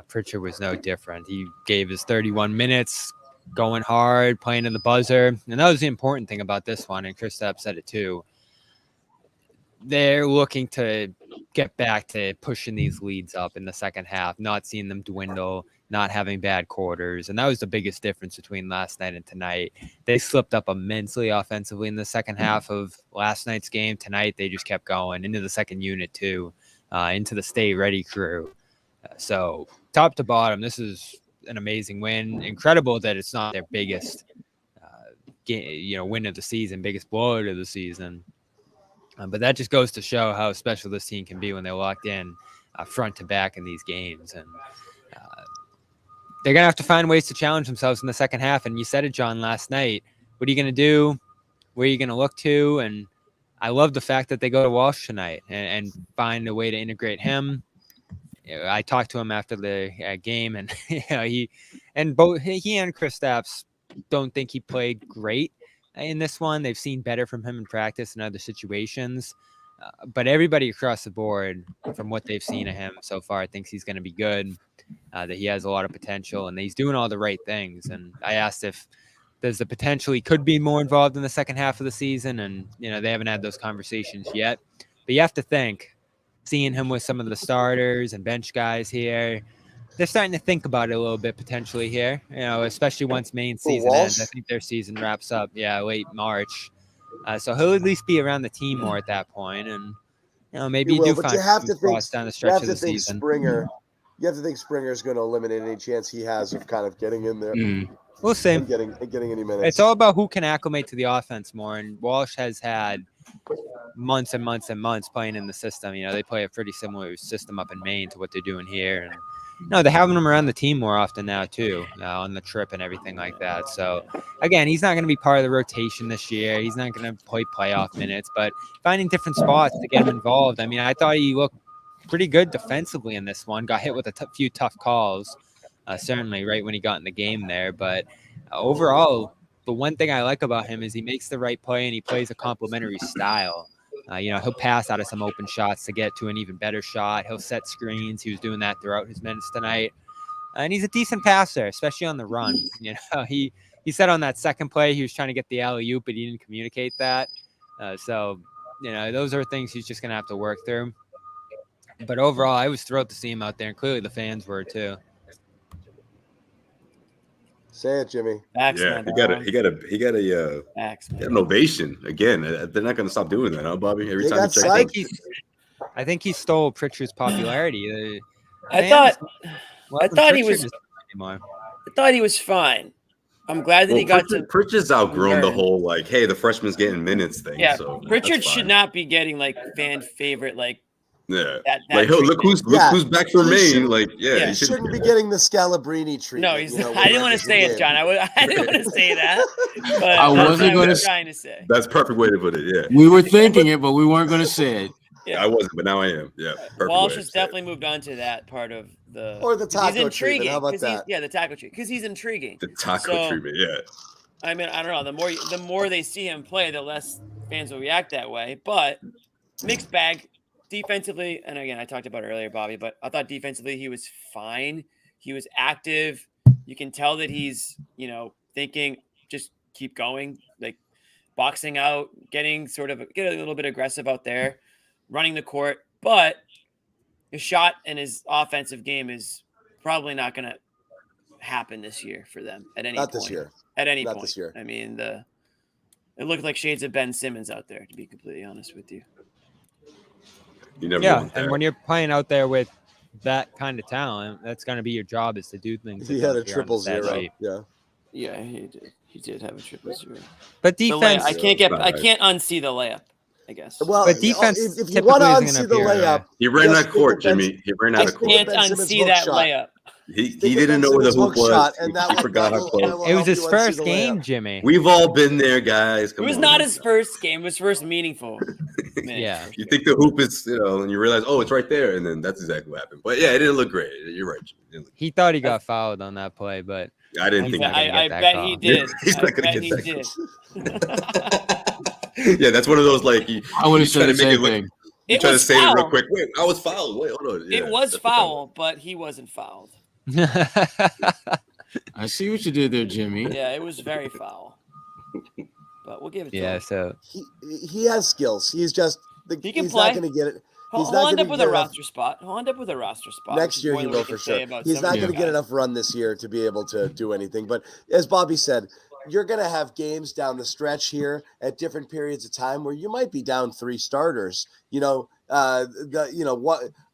Pritchard was no different. He gave his 31 minutes, going hard, playing in the buzzer. And that was the important thing about this one. And Kristaps said it too. They're looking to get back to pushing these leads up in the second half, not seeing them dwindle, not having bad quarters. And that was the biggest difference between last night and tonight. They slipped up immensely offensively in the second half of last night's game. Tonight, they just kept going into the second unit too, into the stay ready crew. So top to bottom, this is an amazing win. Incredible that it's not their biggest win of the season, biggest blowout of the season. But that just goes to show how special this team can be when they're locked in front to back in these games. And they're going to have to find ways to challenge themselves in the second half. And you said it, John, last night. What are you going to do? Where are you going to look to? And I love the fact that they go to Walsh tonight and find a way to integrate him. I talked to him after the game, and he and Kristaps don't think he played great in this one. They've seen better from him in practice and other situations. But everybody across the board, from what they've seen of him so far, thinks he's going to be good, that he has a lot of potential, and that he's doing all the right things. And I asked if there's the potential he could be more involved in the second half of the season, and they haven't had those conversations yet. But you have to think, seeing him with some of the starters and bench guys here, they're starting to think about it a little bit potentially here, especially once Maine season ends. I think their season wraps up, late March. So he'll at least be around the team more at that point. And, maybe you do find some spots down the stretch of the season. You have to think Springer's going to eliminate any chance he has of kind of getting in there. We'll see. And getting any minutes. It's all about who can acclimate to the offense more. And Walsh has had months and months and months playing in the system. They play a pretty similar system up in Maine to what they're doing here. And they're having him around the team more often now too, on the trip and everything like that. So again, he's not going to be part of the rotation this year. He's not going to play playoff minutes, but finding different spots to get him involved. I mean, I thought he looked pretty good defensively in this one. Got hit with a few tough calls, certainly right when he got in the game there. But overall, the one thing I like about him is he makes the right play and he plays a complementary style. He'll pass out of some open shots to get to an even better shot. He'll set screens. He was doing that throughout his minutes tonight. And he's a decent passer, especially on the run. He said on that second play he was trying to get the alley-oop, but he didn't communicate that. So those are things he's just going to have to work through. But overall, I was thrilled to see him out there, and clearly the fans were too. Say it, Jimmy. Facts, Yeah, man, he got an ovation again. They're not going to stop doing that, huh, Bobby? Every They time got he checks I think he stole Pritchard's popularity. I thought he Pritchard was. is anymore. I thought he was fine. I'm glad that he got to. Pritchard's outgrown the learn. whole like, hey, the freshman's getting minutes thing. Yeah, so Pritchard that's should fine. not be getting like fan favorite Yeah, that like, oh, look treatment. who's back from He Maine. shouldn't- Like, Yeah. He shouldn't be getting the Scalabrini treatment. No, he's. you know, I didn't want to whenever say he it, did. John. I didn't want to say that. But I wasn't that's what gonna was trying to say. That's perfect way to put it. Yeah, We were thinking it, but we weren't going to say it. Yeah. I wasn't, but now I am. Yeah, perfect Walsh way has to say it. definitely moved on to that part of the Or the 'cause taco he's treatment. intriguing. How about 'cause he's- that? Yeah, the taco treatment because he's intriguing. The taco So- treatment. Yeah, I mean, I don't know. The more they see him play, the less fans will react that way. But mixed bag defensively, and again, I talked about it earlier, Bobby. But I thought defensively he was fine. He was active. You can tell that he's thinking just keep going, like boxing out, get a little bit aggressive out there, running the court. But his shot and his offensive game is probably not going to happen this year for them at any Not point. this year. At any Not point. this year. I mean, it looked like shades of Ben Simmons out there, to be completely honest with you. you never Yeah, want and that. when you're playing out there with that kind of talent, that's going to be your job is to do things. He that had a don't appear on the stat 0-0. sheet. Yeah. Yeah, he did. He did have a 0-0. But The layup, defense, I can't unsee the layup, I guess. Well, But defense if you want to typically isn't unsee gonna the appear, layup, He ran Just that court, think of Ben- Jimmy. He ran I out of court. can't Ben Simmons' unsee hook that shot. layup. He think of didn't Ben know where the Simmons' hoop hook shot, was. and He that forgot how will- close. that will it was help his you unsee first the game, layup. Jimmy. We've all been there, guys. It Come was on. not his first game. It was his first meaningful minutes, Yeah. for You sure. think the hoop is, and you realize, oh, it's right there, and then that's exactly what happened. But yeah, it didn't look great. You're right. It didn't look- He thought he got fouled on that play, but I didn't He's think. not gonna I get that bet call. he did. He's I not gonna bet get he that did. Yeah, that's one of those like you I would have try said to the make same it look. thing. You It try to was save it real foul. quick. Wait, I was fouled. Wait, hold on. Yeah, It was that's the problem. foul, but he wasn't fouled. I see what you did there, Jimmy. Yeah, it was very foul. But we'll give it to yeah, him. so He has skills. He's just He can he's play. not going to get it. He'll He's not end up gonna with get a enough- roster spot. He'll end up with a roster spot. Next which is year more he than we will can for say sure. about He's some not of going the to get guys. enough run this year to be able to do anything. But as Bobby said, you're going to have games down the stretch here at different periods of time where you might be down 3 starters.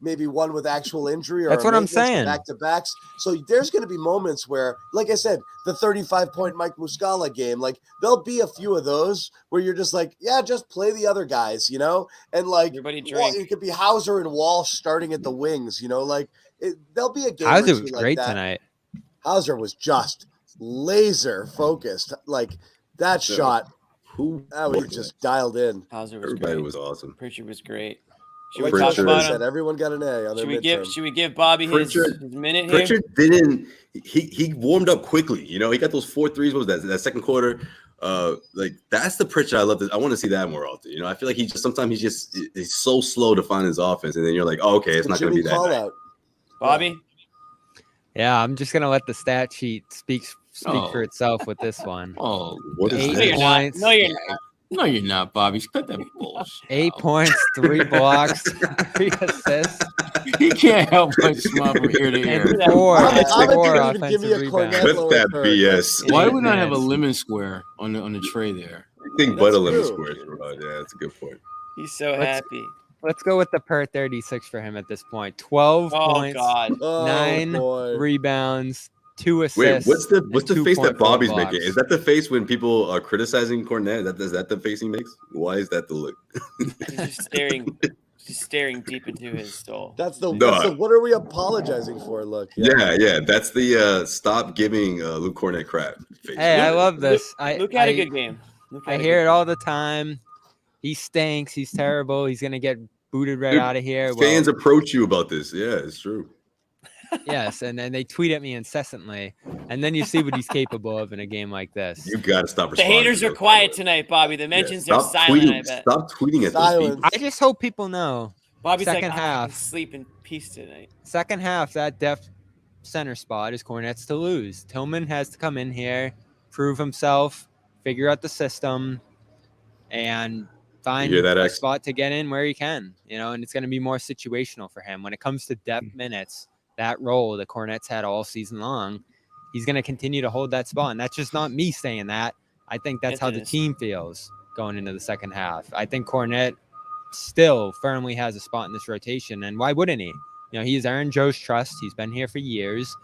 Maybe one with actual injury or That's a what I'm maintenance saying. back to backs. So there's going to be moments where, like I said, the 35-point Mike Muscala game, like there'll be a few of those where you're just like, yeah, just play the other guys, and like Everybody drink. it could be Hauser and Walsh starting at the wings, there'll be a game. or Hauser two was like great that. tonight. Hauser was just laser focused, like that Yeah. shot. Who? That was just dialed in. Hauser was Everybody great. was awesome. Pritchard was great. Should Like we talk Pritchard about said, him? everyone got an A on their midterm. Should we give Bobby his Pritchard- minute here? Pritchard didn't. He warmed up quickly. He got those 4 threes. What was that second quarter? Like that's the Pritchard I love. I want to see that more often. I feel like sometimes he's so slow to find his offense, and then you're like, oh, okay, it's not going to be that call night. out. Bobby? Yeah, I'm just gonna let the stat sheet speak Oh. for itself with this one. Oh, What is Eight No, that? you're not. points. No, you're not. no, you're not, Bobby. Cut that bullshit. 8 out. points, 3 blocks, 3 assists, He can't help but smile from ear to ear. and 4 Bobby four didn't even give me offensive a Cornet rebounds. Cut that lower BS. Why Eight do we not have a minutes. lemon square on the tray there? I think but a lemon That's square. true. Yeah, that's a good point. He's so Let's- happy. Let's go with the per 36 for him at this point. 12 Oh, points, God. Oh, 9 boy. rebounds, 2 assists. Wait, what's the and face that 2.4 Bobby's blocks. making? Is that the face when people are criticizing Cornet? Is that the face he makes? Why is that the look? He's just staring deep into his soul. That's the No. what are we apologizing for? Look. Yeah. That's the stop giving Luke Cornet crap face. Hey, I love this. Luke had a good game. Luke I had a hear good it all the time. He stinks. He's terrible. He's going to get booted right Dude, out of here. Fans approach you about this. Yeah, it's true. Yes, and then they tweet at me incessantly, and then you see what he's capable of in a game like this. You got to stop The responding. haters to are those, quiet by the way. tonight, Bobby. The mentions Yeah, are stop silent, tweeting. I bet. Stop tweeting at those Silence. people. I just hope people know. Bobby's Second like, I half. can sleep in peace tonight. Second half, that depth center spot is Cornette's to lose. Tillman has to come in here, prove himself, figure out the system, and find hear that, a X? spot to get in where he can. And it's going to be more situational for him. When it comes to depth minutes, that role that Cornette's had all season long, he's going to continue to hold that spot. And that's just not me saying that. I think that's how the team feels going into the second half. I think Cornette still firmly has a spot in this rotation, and why wouldn't he? He's earned Joe's trust. He's been here for years,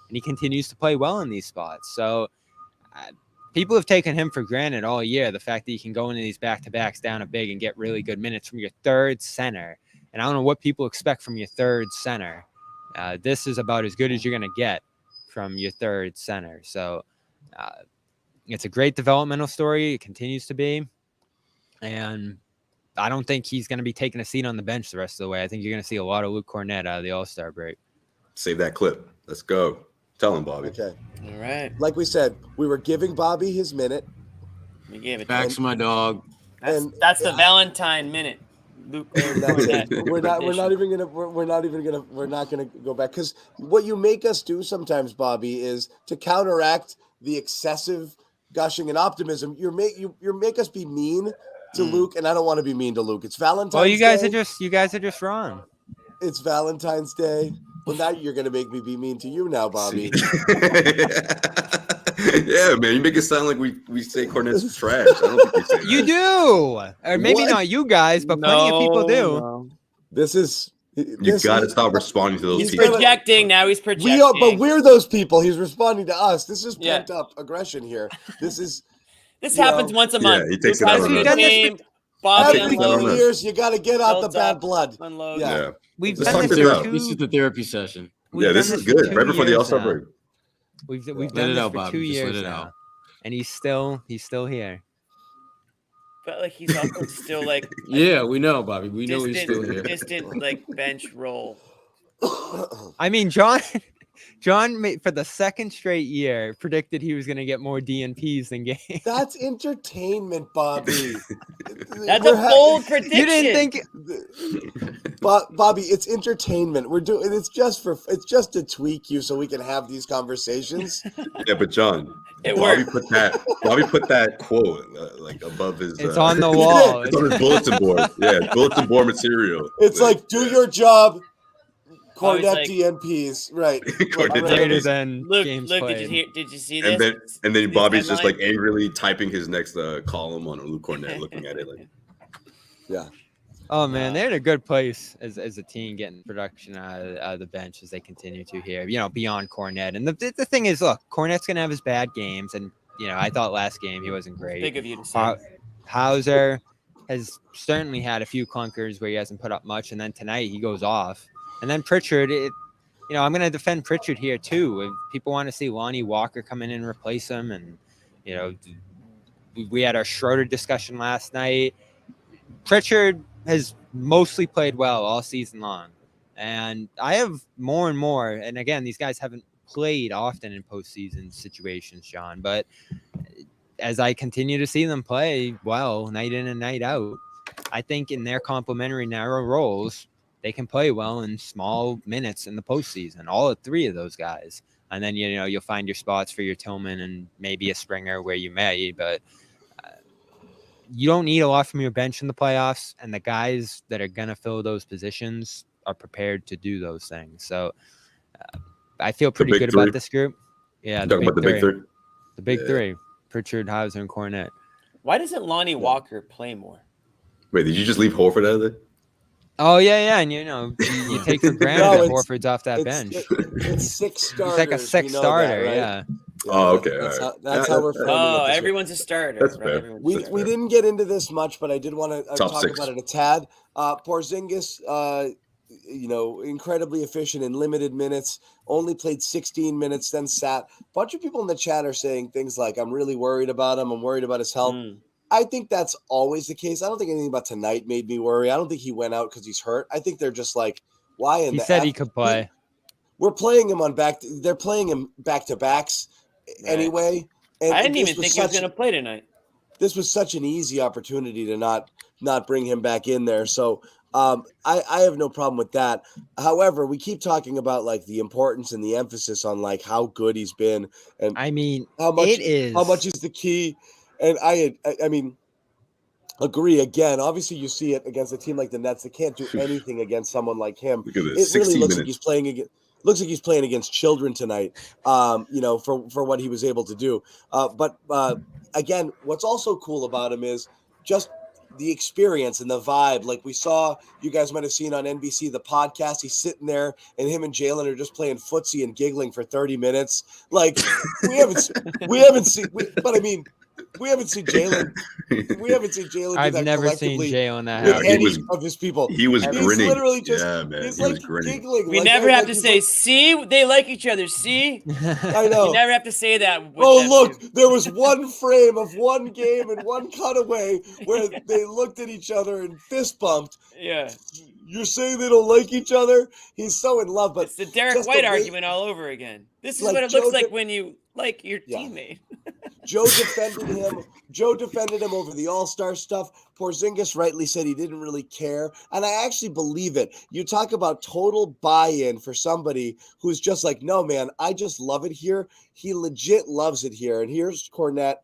and he continues to play well in these spots. So people have taken him for granted all year, the fact that he can go into these back-to-backs down a big and get really good minutes from your third center. And I don't know what people expect from your third center. This is about as good as you're going to get from your third center. So it's a great developmental story. It continues to be. And I don't think he's going to be taking a seat on the bench the rest of the way. I think you're going to see a lot of Luke Cornette out of the All-Star break. Save that clip. Let's go. Tell him, Bobby. Okay. All right. Like we said, we were giving Bobby his minute. We gave it. Back to my dog. That's the Valentine minute. Luke Cornette. We're not gonna go back, because what you make us do sometimes, Bobby, is to counteract the excessive gushing and optimism. You make us be mean to Luke, and I don't want to be mean to Luke. It's Valentine's. Well, you guys Day. are just wrong. It's Valentine's Day. Well, now you're gonna make me be mean to you now, Bobby. Yeah, man, you make it sound like we say Cornette's trash. I don't think we say that. You do, or maybe What? not you guys, but plenty of people do. No. You got to stop responding to those He's people. projecting now. He's projecting. We are, but we're those people. He's responding to us. This is Yeah. pent up aggression here. This is This you happens know, once a month. he takes Luke it out has on a us. good game. Bobby every that on few us. years. You got to get out the Builds bad up, blood. unload. Yeah. We've Just done talk this it for out. This is the therapy session. we've This done is this for good. 2 Right before the years All-Star now. break. We've Let done it this out, for Bobby. 2 Just let years it now, out. and he's still here. But like he's also still like Yeah, we know, Bobby. We know he's still here. distant like bench role. I mean, John for the second straight year predicted he was going to get more DNPs than games. That's entertainment, Bobby. That's a bold prediction. You didn't think Bobby, it's entertainment. We're doing it's just to tweak you so we can have these conversations. Yeah, but John, It Bobby worked. put that quote like above his. it's on the wall. It's on his bulletin board. Yeah, bulletin board material. It's like, do your job, Bobby's Cornette like- DNPs. Right. Cornette Right. greater DNPs. than Look, games look, played. did you see this? And then These Bobby's just like headlines? angrily typing his next column on Luke Cornette, looking at it like. Yeah. Oh man, they're in a good place as a team, getting production out of the bench as they continue to here. Beyond Cornette. And the thing is, look, Cornette's gonna have his bad games, and I thought last game he wasn't great. Big of you to say. Hauser has certainly had a few clunkers where he hasn't put up much, and then tonight he goes off. And then Pritchard, I'm going to defend Pritchard here too. If people want to see Lonnie Walker come in and replace him, and we had our Schroeder discussion last night. Pritchard has mostly played well all season long, and I have more and more. And again, these guys haven't played often in postseason situations, John, but as I continue to see them play well night in and night out, I think in their complementary narrow roles, they can play well in small minutes in the postseason, all three of those guys. And then, you'll find your spots for your Tillman and maybe a Springer where you may, but you don't need a lot from your bench in the playoffs. And the guys that are going to fill those positions are prepared to do those things. So I feel pretty good about this group. Yeah. Talking about the big three. The big three, Pritchard, Hauser, and Cornette. Why doesn't Lonnie Walker play more? Wait, did you just leave Horford out of there? Oh, yeah. And, you take for granted that Horford's off that bench. It's six starters. He's like a sixth starter, right? yeah. Oh, okay. That's how we're framing it Oh, this way. everyone's a starter. That's right? fair. Everyone's We a starter. we didn't get into this much, but I did want to Top talk six. about it a tad. Porzingis, incredibly efficient in limited minutes, only played 16 minutes, then sat. A bunch of people in the chat are saying things like, I'm really worried about him. I'm worried about his health. I think that's always the case. I don't think anything about tonight made me worry. I don't think he went out because he's hurt. I think they're just like, why? He said he could play. we're playing him on back. They're playing him back to backs anyway. And I didn't this even think he was going to play tonight. This was such an easy opportunity to not bring him back in there. So I have no problem with that. However, we keep talking about like the importance and the emphasis on like how good he's been, and I mean, how much is the key. And I mean, agree again. Obviously, you see it against a team like the Nets that can't do anything against someone like him. Look at this, It really 16 looks like minutes. he's playing against. Looks like he's playing against children tonight. For what he was able to do. But again, what's also cool about him is just the experience and the vibe. Like we saw, you guys might have seen on NBC the podcast. He's sitting there, and him and Jalen are just playing footsie and giggling for 30 minutes. Like we haven't seen. But I mean, we haven't seen Jalen. We haven't seen Jalen. I've never seen Jalen that happy. Any of his people. He was grinning. Literally just, man. he's He like was grinning. giggling. We like, never have to he's say, like, see, they like each other. See, I know. you never have to say that. with Oh, them look, two. there was one frame of one game and one cutaway where they looked at each other and fist bumped. Yeah, You're saying they don't like each other? He's so in love, but it's the Derek just the White way- argument all over again. This is Like what it Joe looks like did- when you like your Yeah. teammate. Joe defended him. Joe defended him over the All-Star stuff. Porzingis rightly said he didn't really care, and I actually believe it. You talk about total buy-in for somebody who's just like, no, man, I just love it here. He legit loves it here. And here's Cornette.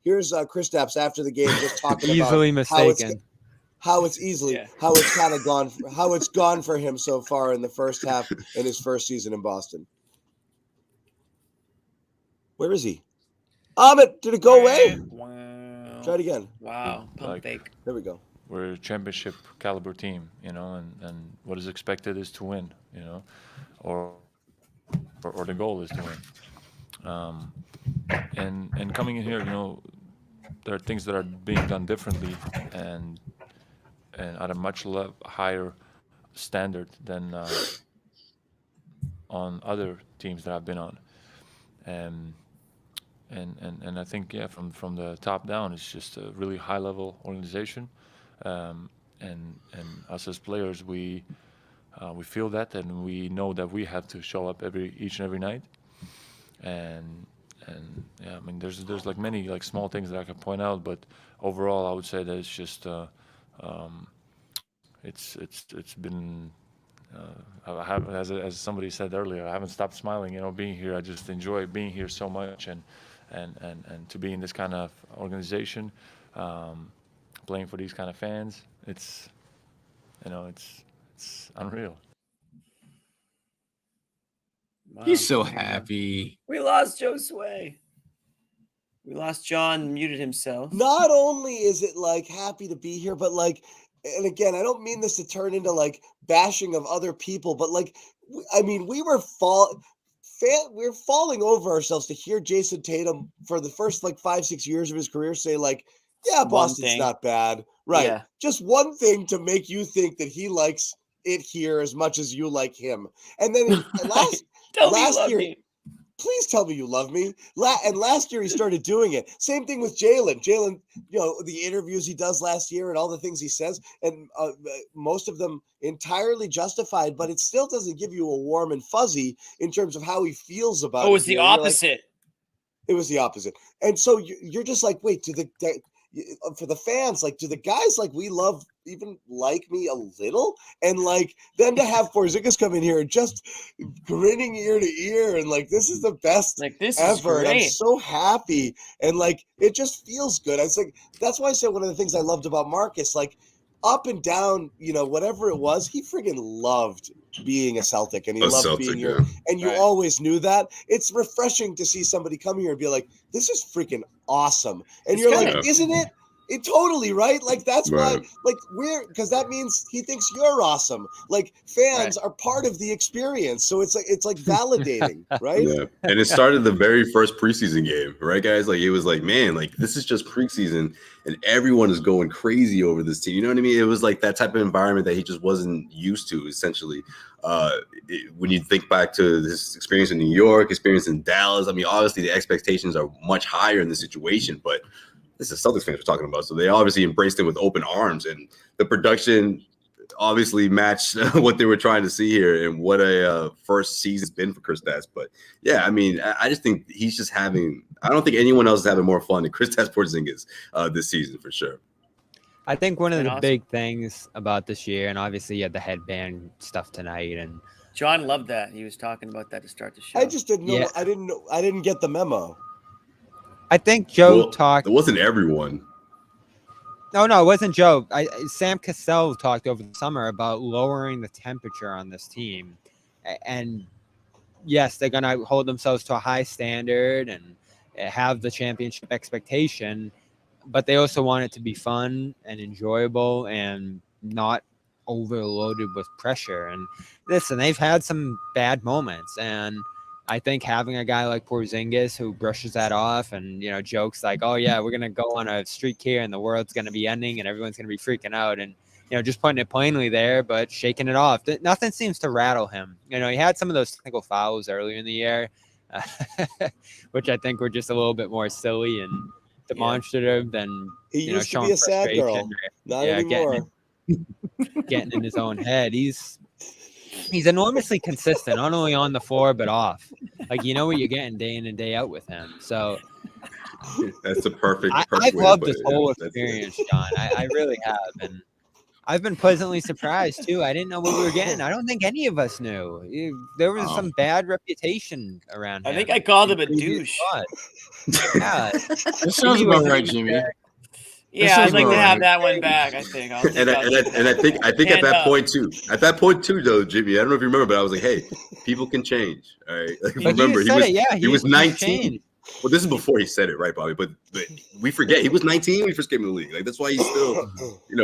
Here's Kristaps after the game just talking Easily about mistaken. how it's kind of gone, how it's gone for him so far in the first half in his first season in Boston. Where is he? Amit, did it go away? Wow. Try it again. Wow. Pump Like- fake. There we go. We're a championship caliber team, and what is expected is to win, or the goal is to win. And coming in here, there are things that are being done differently and at a much higher standard than on other teams that I've been on. And I think from the top down, it's just a really high level organization, and us as players, we feel that, and we know that we have to show up each and every night, and yeah, I mean there's like many like small things that I can point out, but overall I would say that it's just it's been. As somebody said earlier, I haven't stopped smiling, being here. I just enjoy being here so much, and to be in this kind of organization, playing for these kind of fans, it's unreal. Wow. He's so happy. We lost Josue. We lost John, muted himself. Not only is it like happy to be here, but like, and again, I don't mean this to turn into like bashing of other people, but like, I mean, we're falling over ourselves to hear Jason Tatum for the first like 5-6 years of his career say like, yeah, One Boston's thing. not bad. Right. Yeah. Just one thing to make you think that he likes it here as much as you like him. And then Tell me you last love year- me. please tell me you love me. And last year he started doing it. Same thing with Jalen. Jalen, the interviews he does last year and all the things he says, and most of them entirely justified, but it still doesn't give you a warm and fuzzy in terms of how he feels about it. Oh, it's the here. You're like, opposite. it was the opposite. And so you're just like, wait, for the fans, like, do the guys like we love even like me a little? And like, then to have Porzingis come in here and just grinning ear to ear and like, this is the best Like, this is ever. And I'm great. so happy. And like, it just feels good. I was like, that's why I said one of the things I loved about Marcus, like up and down, whatever it was, he friggin' loved being a Celtic and he loved being here. And you Right. always knew that. It's refreshing to see somebody come here and be like, this is freaking awesome. And It's you're good. like, isn't it? It totally, right? Like, that's why, Right. like, because that means he thinks you're awesome. Like, fans are part of the experience. So it's like validating, right? Yeah, and it started the very first preseason game, right, guys? Like it was like, man, like this is just preseason, and everyone is going crazy over this team. You know what I mean? It was like that type of environment that he just wasn't used to. Essentially, when you think back to this experience in New York, experience in Dallas, I mean, obviously the expectations are much higher in this situation, but this is Celtics fans we're talking about, so they obviously embraced it with open arms, and the production obviously match what they were trying to see here, and what a first season's been for Kristaps. But yeah, I mean, I just think he's just having. I don't think anyone else is having more fun than Kristaps Porzingis this season for sure. I think one of the awesome. big things about this year, and obviously you had the headband stuff tonight, and John loved that. He was talking about that to start the show. I just didn't know. Yeah. I didn't get the memo. I think Joe Well, talked. It wasn't everyone. No, it wasn't Joe. Sam Cassell talked over the summer about lowering the temperature on this team. And yes, they're going to hold themselves to a high standard and have the championship expectation, but they also want it to be fun and enjoyable and not overloaded with pressure. And listen, they've had some bad moments, and I think having a guy like Porzingis who brushes that off and, jokes like, oh yeah, we're going to go on a streak here and the world's going to be ending and everyone's going to be freaking out, and, just putting it plainly there, but shaking it off. Nothing seems to rattle him. He had some of those technical fouls earlier in the year, which I think were just a little bit more silly and demonstrative than, He used to showing be a sad girl. frustration. Not anymore. Getting in his own head. He's enormously consistent, not only on the floor but off. Like, what you're getting day in and day out with him. So That's the perfect. I've way to loved put this it. whole That's it. experience, John. I really have, and I've been pleasantly surprised too. I didn't know what we were getting. I don't think any of us knew. There was some bad reputation around him. I think I called him a Previous douche. spots. Yeah, That sounds about right, Jimmy. Yeah, I'd sounds like to about have right. that one back. I think. I'll And I think at that point too, though, Jimmy, I don't know if you remember, but I was like, hey, people can change. All right. Like, But remember, he was he's 19. changed. Well, this is before he said it, right, Bobby? But we forget he was 19 when he first came in the league. Like, that's why he's still,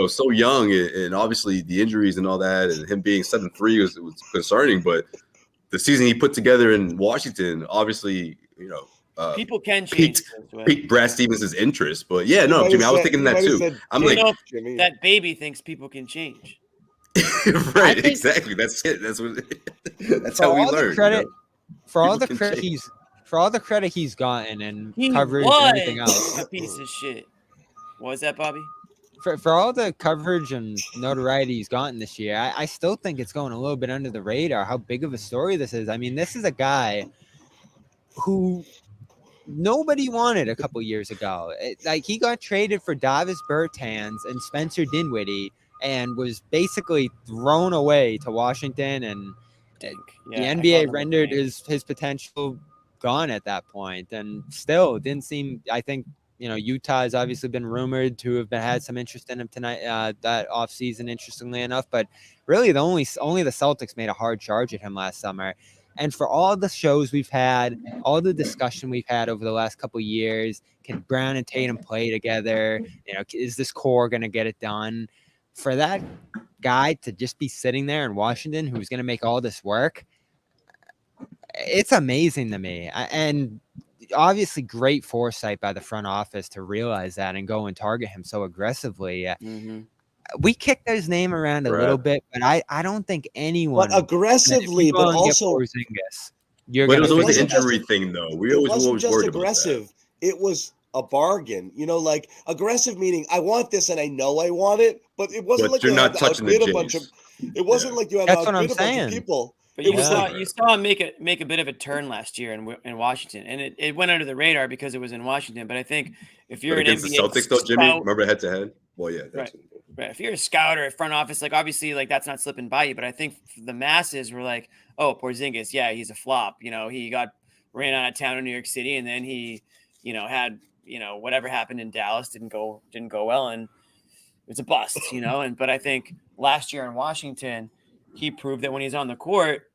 so young, and obviously the injuries and all that, and him being 7'3" was concerning. But the season he put together in Washington, obviously, people can change. piqued Brad Stevens' interest. But yeah, no, Jimmy, I was thinking that too. I'm like, Jimmy. That baby thinks people can change. right, exactly. That's it. That's how we learn. For all the People can credit change. for all the credit he's gotten and He coverage was and everything else. a piece of shit. What was that, Bobby? For all the coverage and notoriety he's gotten this year, I still think it's going a little bit under the radar how big of a story this is. I mean, this is a guy who nobody wanted a couple years ago. He got traded for Davis Bertans and Spencer Dinwiddie and was basically thrown away to Washington, and the NBA rendered his potential gone at that point. And still didn't seem, I think, Utah has obviously been rumored to have had some interest in him tonight, that offseason, interestingly enough. But really, only the Celtics made a hard charge at him last summer. And for all the shows we've had, all the discussion we've had over the last couple of years, can Brown and Tatum play together? Is this core going to get it done? For that guy to just be sitting there in Washington, who's going to make all this work, it's amazing to me. And obviously great foresight by the front office to realize that and go and target him so aggressively. We kicked his name around a little bit, but I don't think anyone. But aggressively, but also Porzingis. But it was always an injury thing, though. We always wasn't just worried aggressive. about It was a bargain. Like aggressive meaning I want this and I know I want it, but it wasn't like you're you not had to touching the outbid a bunch of. It wasn't like you had to That's what I'm outbid a bunch of saying. people. But It you was saw like- you saw him make a bit of a turn last year in Washington, and it went under the radar because it was in Washington. But I think if you're an against NBA the Celtics, though, Jimmy, scout, remember head to head. Well, yeah, that's right. If you're a scout or a front office, like obviously, like that's not slipping by you. But I think the masses were like, "Oh, Porzingis, yeah, he's a flop. He ran out of town in New York City, and then he, had whatever happened in Dallas didn't go well, and it's a bust, but I think last year in Washington, he proved that when he's on the court,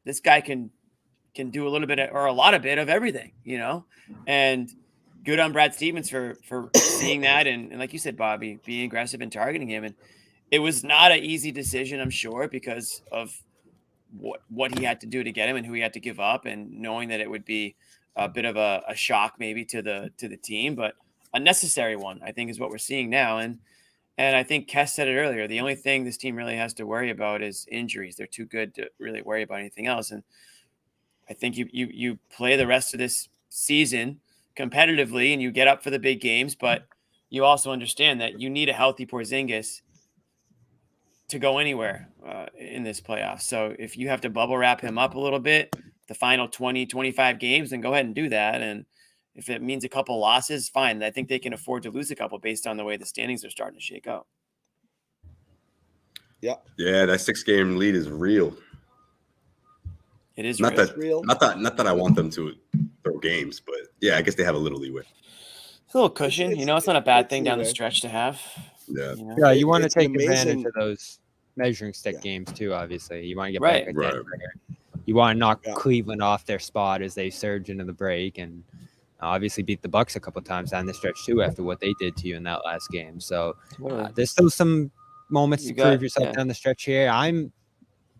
this guy can do a little bit or a lot of everything, and good on Brad Stevens for seeing that. And like you said, Bobby, being aggressive and targeting him. And it was not an easy decision, I'm sure, because of what he had to do to get him and who he had to give up, and knowing that it would be a bit of a shock maybe to the team, but a necessary one, I think, is what we're seeing now. And I think Kes said it earlier. The only thing this team really has to worry about is injuries. They're too good to really worry about anything else. And I think you play the rest of this season competitively and you get up for the big games, but you also understand that you need a healthy Porzingis to go anywhere in this playoff. So if you have to bubble wrap him up a little bit, the final 20, 25 games, then go ahead and do that. And if it means a couple losses, fine. I think they can afford to lose a couple based on the way the standings are starting to shake out. Yeah. Yeah, that 6-game lead is real. It is not real. Not that I want them to throw games, but yeah, I guess they have a little leeway. It's a little cushion. It's not a bad thing down the stretch to have. Yeah. Yeah, you want to It's an take advantage amazing- of those measuring stick games too. Obviously, you want to get Right. back at Right. Denver. You want to knock Yeah. Cleveland off their spot as they surge into the break, and obviously beat the Bucks a couple times down the stretch too after what they did to you in that last game. So there's still some moments to prove yourself down the stretch here. I'm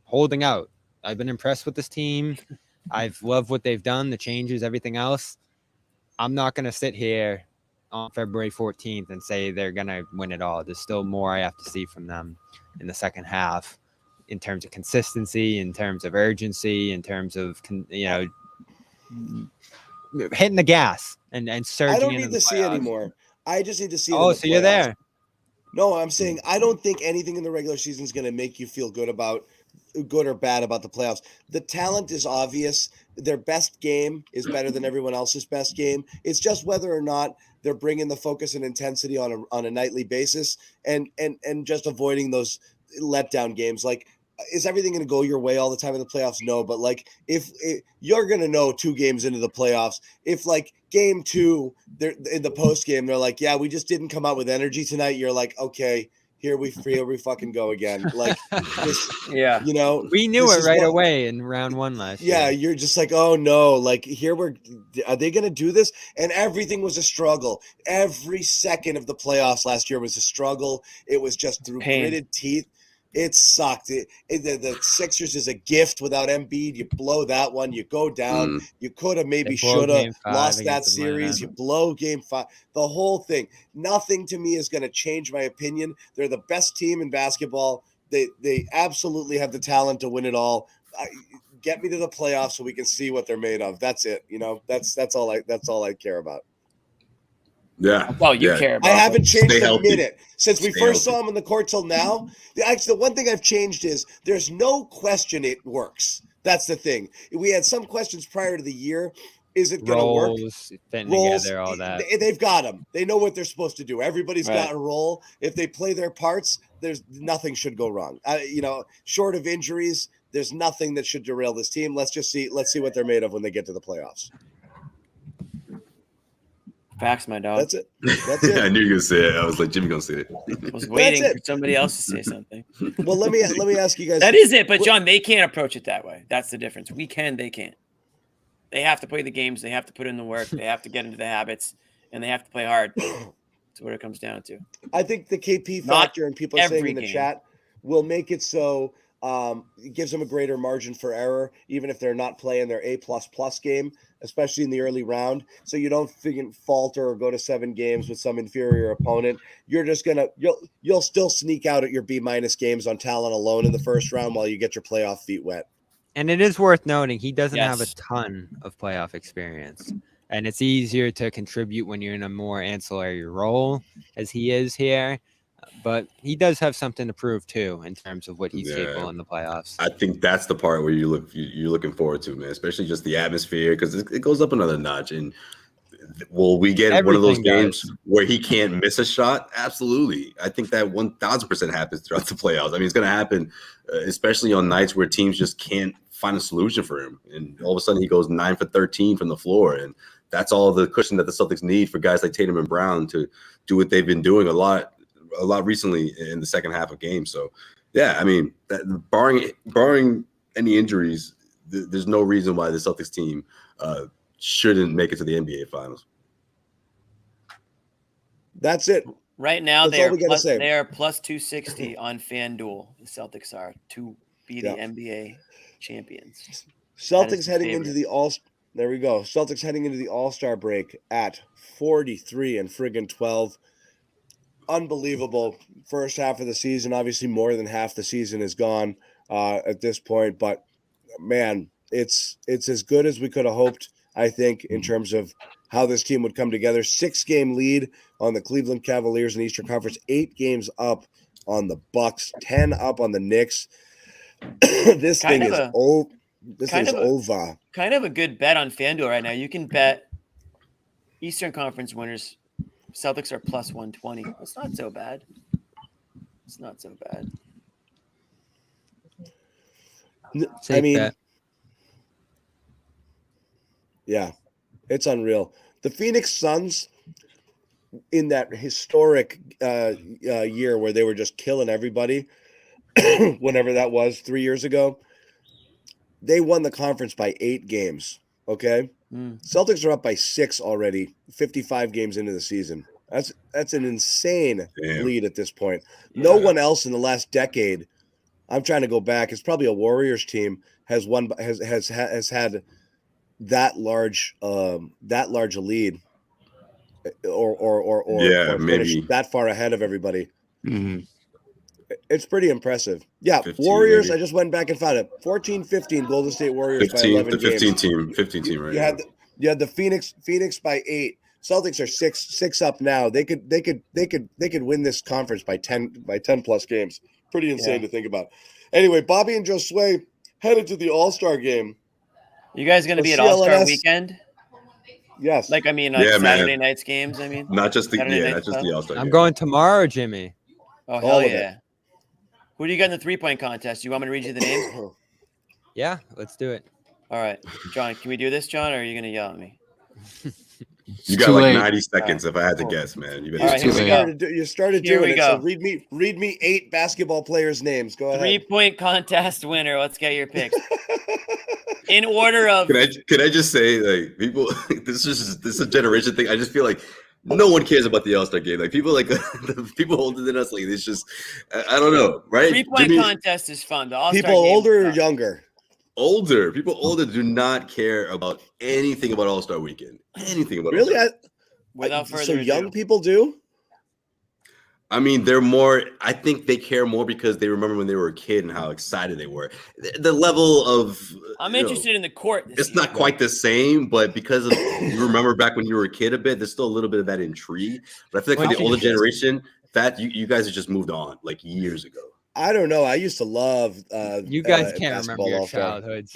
holding out. I've been impressed with this team. I've loved what they've done, the changes, everything else. I'm not going to sit here on February 14th and say they're going to win it all. There's still more I have to see from them in the second half in terms of consistency, in terms of urgency, in terms of, hitting the gas and surging. I don't into need the to see playoffs. anymore. I just need to see it. Oh, in the so you're playoffs. there. No, I'm saying I don't think anything in the regular season is going to make you feel good or bad about the playoffs. The talent is obvious. Their best game is better than everyone else's best game. It's just whether or not they're bringing the focus and intensity on a nightly basis and just avoiding those letdown games. Like, is everything going to go your way all the time in the playoffs? No, but like if you're going to know 2 games into the playoffs, if like game 2, they're in the post game, they're like, yeah, we just didn't come out with energy tonight. You're like, okay, here we fucking go again. Like, Yeah, we knew it right away in round 1 last year. Yeah, you're just like, oh no, like are they going to do this? And everything was a struggle. Every second of the playoffs last year was a struggle. It was just through gritted teeth. It sucked. The Sixers is a gift without Embiid. You blow that one, you go down. You could have maybe should have lost that series. You blow game 5. The whole thing. Nothing to me is going to change my opinion. They're the best team in basketball. They absolutely have the talent to win it all. Get me to the playoffs so we can see what they're made of. That's it. That's all I care about. Yeah. That's all you care about. I haven't changed Stay a healthy. minute since we Stay first healthy. saw him on the court till now. Actually, the one thing I've changed is there's no question it works. That's the thing. We had some questions prior to the year. Is it going to work? Fitting together, all that. They've got them. They know what they're supposed to do. Everybody's Right. got a role. If they play their parts, there's nothing should go wrong. Short of injuries, there's nothing that should derail this team. Let's see what they're made of when they get to the playoffs. Facts, my dog. That's it. That's it. I knew you were going to say it. I was like, Jimmy's going to say it. I was waiting That's for it. somebody else to say something. Well, let me ask you guys. That is it. But John, they can't approach it that way. That's the difference. We can, they can't. They have to play the games. They have to put in the work. They have to get into the habits, and they have to play hard. That's what it comes down to. I think the KP Not factor and people are saying every in the game. chat will make it so it gives them a greater margin for error, even if they're not playing their A++ game, especially in the early round. So you don't falter or go to 7 games with some inferior opponent. You're just you'll still sneak out at your B- games on talent alone in the first round while you get your playoff feet wet. And it is worth noting he doesn't have a Yes. ton of playoff experience. And it's easier to contribute when you're in a more ancillary role as he is here. But he does have something to prove too in terms of what he's capable in the playoffs. I think that's the part where you're looking forward to, man, especially just the atmosphere, because it goes up another notch. And will we get one of those games where he can't miss a shot? Absolutely. I think that 1,000% happens throughout the playoffs. I mean, it's going to happen, especially on nights where teams just can't find a solution for him. And all of a sudden he goes 9 for 13 from the floor. And that's all the cushion that the Celtics need for guys like Tatum and Brown to do what they've been doing a lot recently in the second half of games. So, yeah, I mean, barring any injuries, there's no reason why the Celtics team shouldn't make it to the NBA Finals. That's it. Right now, That's all we gotta say. they are plus 260 on FanDuel. The Celtics are to be the NBA champions. Celtics heading into the There we go. Celtics heading into the All-Star break at 43 and friggin' 12. Unbelievable first half of the season. Obviously, more than half the season is gone at this point. But man, it's as good as we could have hoped. I think in terms of how this team would come together. 6-game lead on the Cleveland Cavaliers in Eastern Conference. 8 games up on the Bucks, 10 up on the Knicks. This Kind thing of is a- over. This kind thing's of a- over. Kind of a good bet on FanDuel right now. You can bet Eastern Conference winners. Celtics are plus 120. It's not so bad. It's not so bad. Safe I mean, bet. yeah, it's unreal. The Phoenix Suns, in that historic year where they were just killing everybody, whenever that was 3 years ago, they won the conference by 8 games. Okay, Celtics are up by 6 already, 55 games into the season. That's an insane lead at this point. No one else in the last decade. I'm trying to go back. It's probably a Warriors team has had that large a lead, or maybe that far ahead of everybody. Mm-hmm. It's pretty impressive. Yeah, 15, Warriors. maybe. I just went back and found it. 14-15 Golden State Warriors by 15, 11 the 15 games. team, 15 team, right? You had the Phoenix by 8. Celtics are six up now. They could win this conference by 10 plus games. Pretty insane to think about. Anyway, Bobby and Josue headed to the All-Star game. You guys going to The be at All-Star CLNS weekend? Yes. Like Saturday night's games, I mean. Not just the Saturday night not just stuff? the All-Star. I'm game. going tomorrow, Jimmy. Oh, All hell of yeah. Who do you got in the 3-point contest? You want me to read you the names? Yeah, let's do it. All right. John, can we do this, John, or are you going to yell at me? You got too like late. 90 seconds if I had to guess, man. You better All right, here we go. You started Here doing we it. go. So read me 8 basketball players' names. Go ahead. 3-point contest winner. Let's get your picks. In order of Can I just say, like, people, this is a generation thing. I just feel like no one cares about the All-Star game. Like, people the people older than us, like, it's just, I don't know, right? 3-point Jimmy, contest is fun. The All-Star People game is older or fun. younger? people older do not care about anything about All-Star weekend. Anything about Really? All-Star. Without further So ado. young people do? I mean, they're more. I think they care more because they remember when they were a kid and how excited they were. The level of I'm interested in the court. It's not quite the same, but because of you remember back when you were a kid a bit, there's still a little bit of that intrigue. But I feel like for the older generation, that you guys have just moved on like years ago. I don't know. I used to love. You guys can't remember basketball your All-Star. childhoods.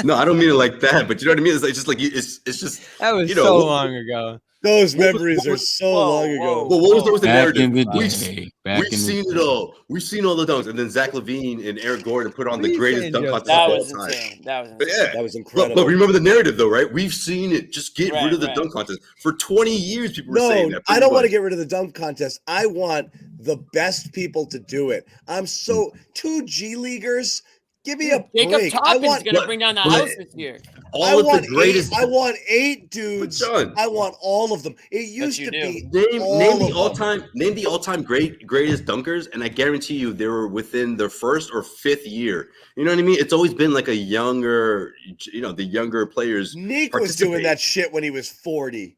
No, I don't mean it like that, but you know what I mean. It's like just like it's just That was you know, so long ago. Those memories are so long ago. Well, what was the Back narrative? in the We've day. We've seen it all. We've seen all the dunks, and then Zach LaVine and Eric Gordon put on the We've greatest seen dunk just- contest of That all was time. insane. That was But insane. yeah, That was incredible. But remember the narrative, though, right? We've seen it. Just get Right, rid of the right. dunk contest. For 20 years, people were saying No, that. I don't want to Pretty get rid of the dunk contest. I want the best people to do it. I'm so 2 G Leaguers. Give me a Jacob break. I Toppin's want going to bring down the but- house this year. all of the greatest. I want 8 dudes. John. I want all of them. It used you to do. be Name the all of them. all-time greatest dunkers, and I guarantee you they were within their first or fifth year. You know what I mean? It's always been like a younger, the younger players. Nick was doing participate. that shit when he was 40.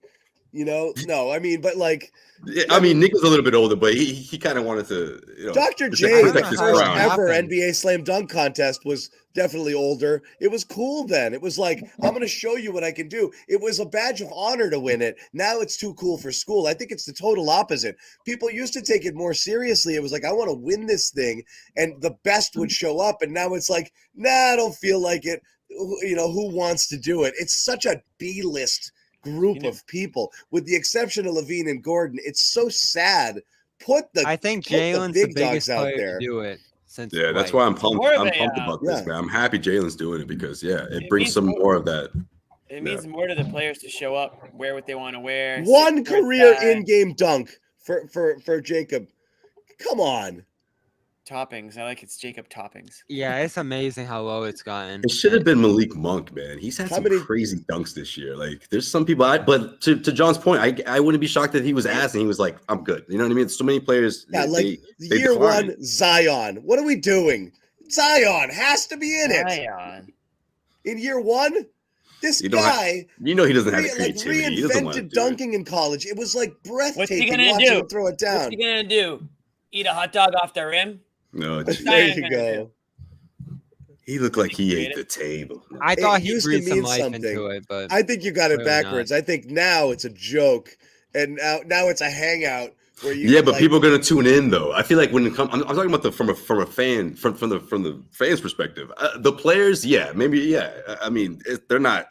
No, I mean, but like Yeah, I mean, Nick was a little bit older, but he kind of wanted to. Dr. just J, the protect his first crown. ever happened. NBA Slam Dunk contest was definitely older. It was cool then. It was like, I'm going to show you what I can do. It was a badge of honor to win it. Now it's too cool for school. I think it's the total opposite. People used to take it more seriously. It was like, I want to win this thing, and the best would show up. And now it's like, nah, I don't feel like it. Who wants to do it? It's such a B-list group of people, with the exception of Levine and Gordon. It's so sad. I think put the Jalen's the big biggest dogs out player there. to do it. Since Yeah, that's Dwight. why I'm pumped. More of I'm a, pumped about this, yeah. man. I'm happy Jalen's doing it because it brings means some more- more of that. It means more to the players to show up, wear what they want to wear. One sit career courtside. in-game dunk for Jacob. Come on. Toppings. I like it's Jacob Toppings. Yeah, it's amazing how low it's gotten. It should have been Malik Monk, man. He's had How some many- crazy dunks this year. Like, there's some people, but to John's point, I wouldn't be shocked that he was asked and he was like, "I'm good." You know what I mean? So many players. Yeah, they year decline. 1, Zion. What are we doing? Zion has to be in it. Zion. In year 1, this You don't guy he doesn't have the creativity. He doesn't want to reinvented do it. dunking in college. It was like breathtaking gonna watching do? him throw it What's down. he gonna do? Eat a hot dog off the rim? No, What's gee, There Zion you gonna go. he looked like he ate Creative. the table. I thought he used to breathed some mean life something. into it, but I think you got it Clearly not. backwards. I think now it's a joke, and now it's a hangout Yeah, but people are gonna tune in though. I feel like when it comes, I'm talking about from the fans' perspective. The players, yeah, maybe, yeah. I mean, they're not,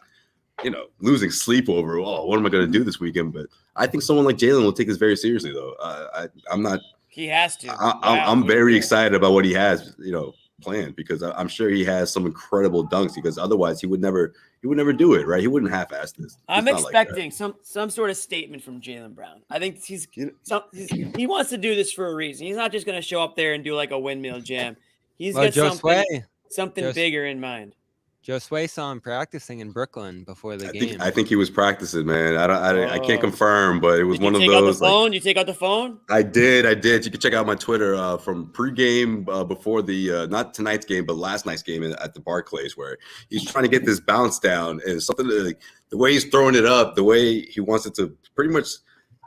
losing sleep over. Oh, what am I gonna do this weekend? But I think someone like Jalen will take this very seriously, though. I'm not. He has to. I'm very excited about what he has, planned, because I'm sure he has some incredible dunks, because otherwise he would never do it, right? He wouldn't half-ass this. I'm expecting some sort of statement from Jaylen Brown. I think he wants to do this for a reason. He's not just going to show up there and do like a windmill jam. He's got something bigger in mind. Josue saw him practicing in Brooklyn before the game. I think he was practicing, man. I can't confirm, but it was one of those. Did you take out the phone? I did. You can check out my Twitter from pregame before the not tonight's game, but last night's game at the Barclays, where he's trying to get this bounce down, and something like the way he's throwing it up, the way he wants it to pretty much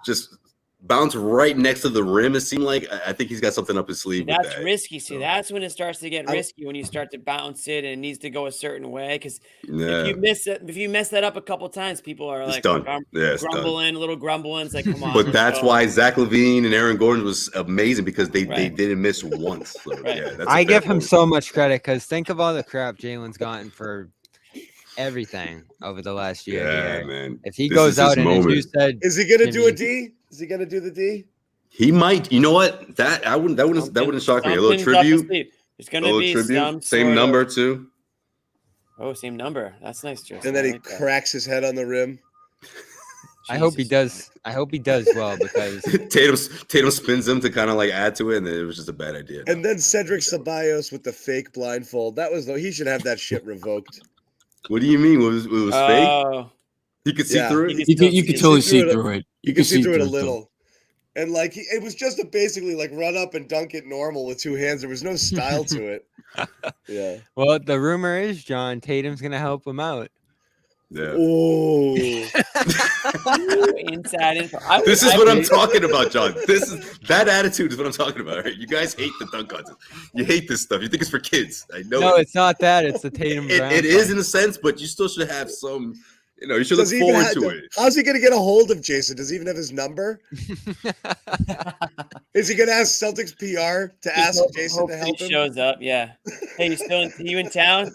just bounce right next to the rim. It seemed like I think he's got something up his sleeve. That's risky. See, that's when it starts to get risky, when you start to bounce it and it needs to go a certain way. Because if you mess that up a couple times, people are like grumbling, a little grumbling. It's like, come on. But that's why Zach LaVine and Aaron Gordon was amazing, because they didn't miss once. So, I give him so much credit, because think of all the crap Jalen's gotten for everything over the last year. Yeah, man. If he goes out and, as you said, is he going to do a D? Is he going to do the D? He might. You know what? That wouldn't shock me. A little tribute. It's going to be tribute. Same number too. Oh, same number. That's nice, Joseph. And then he cracks his head on the rim. I hope he does. I hope he does well, because Tatum spins him to kind of like add to it, and then it was just a bad idea. And then Cedric Ceballos with the fake blindfold. He should have that shit revoked. What do you mean? It was fake? You could see through it. You could totally see through it. You can see through it a little. And like it was just basically like run up and dunk it normal with two hands. There was no style to it. Yeah. Well, the rumor is, John, Tatum's gonna help him out. Yeah. Oh. Inside info. This is what I'm talking about, John. That attitude is what I'm talking about. Right? You guys hate the dunk contest. You hate this stuff. You think it's for kids. I know. No, it's not that. It's the Tatum. It is in a sense, but you still should have some. You should look forward to it. How's he going to get a hold of Jason? Does he even have his number? Is he going to ask Celtics PR to ask Jason to help him? He shows up, yeah. Hey, you in town?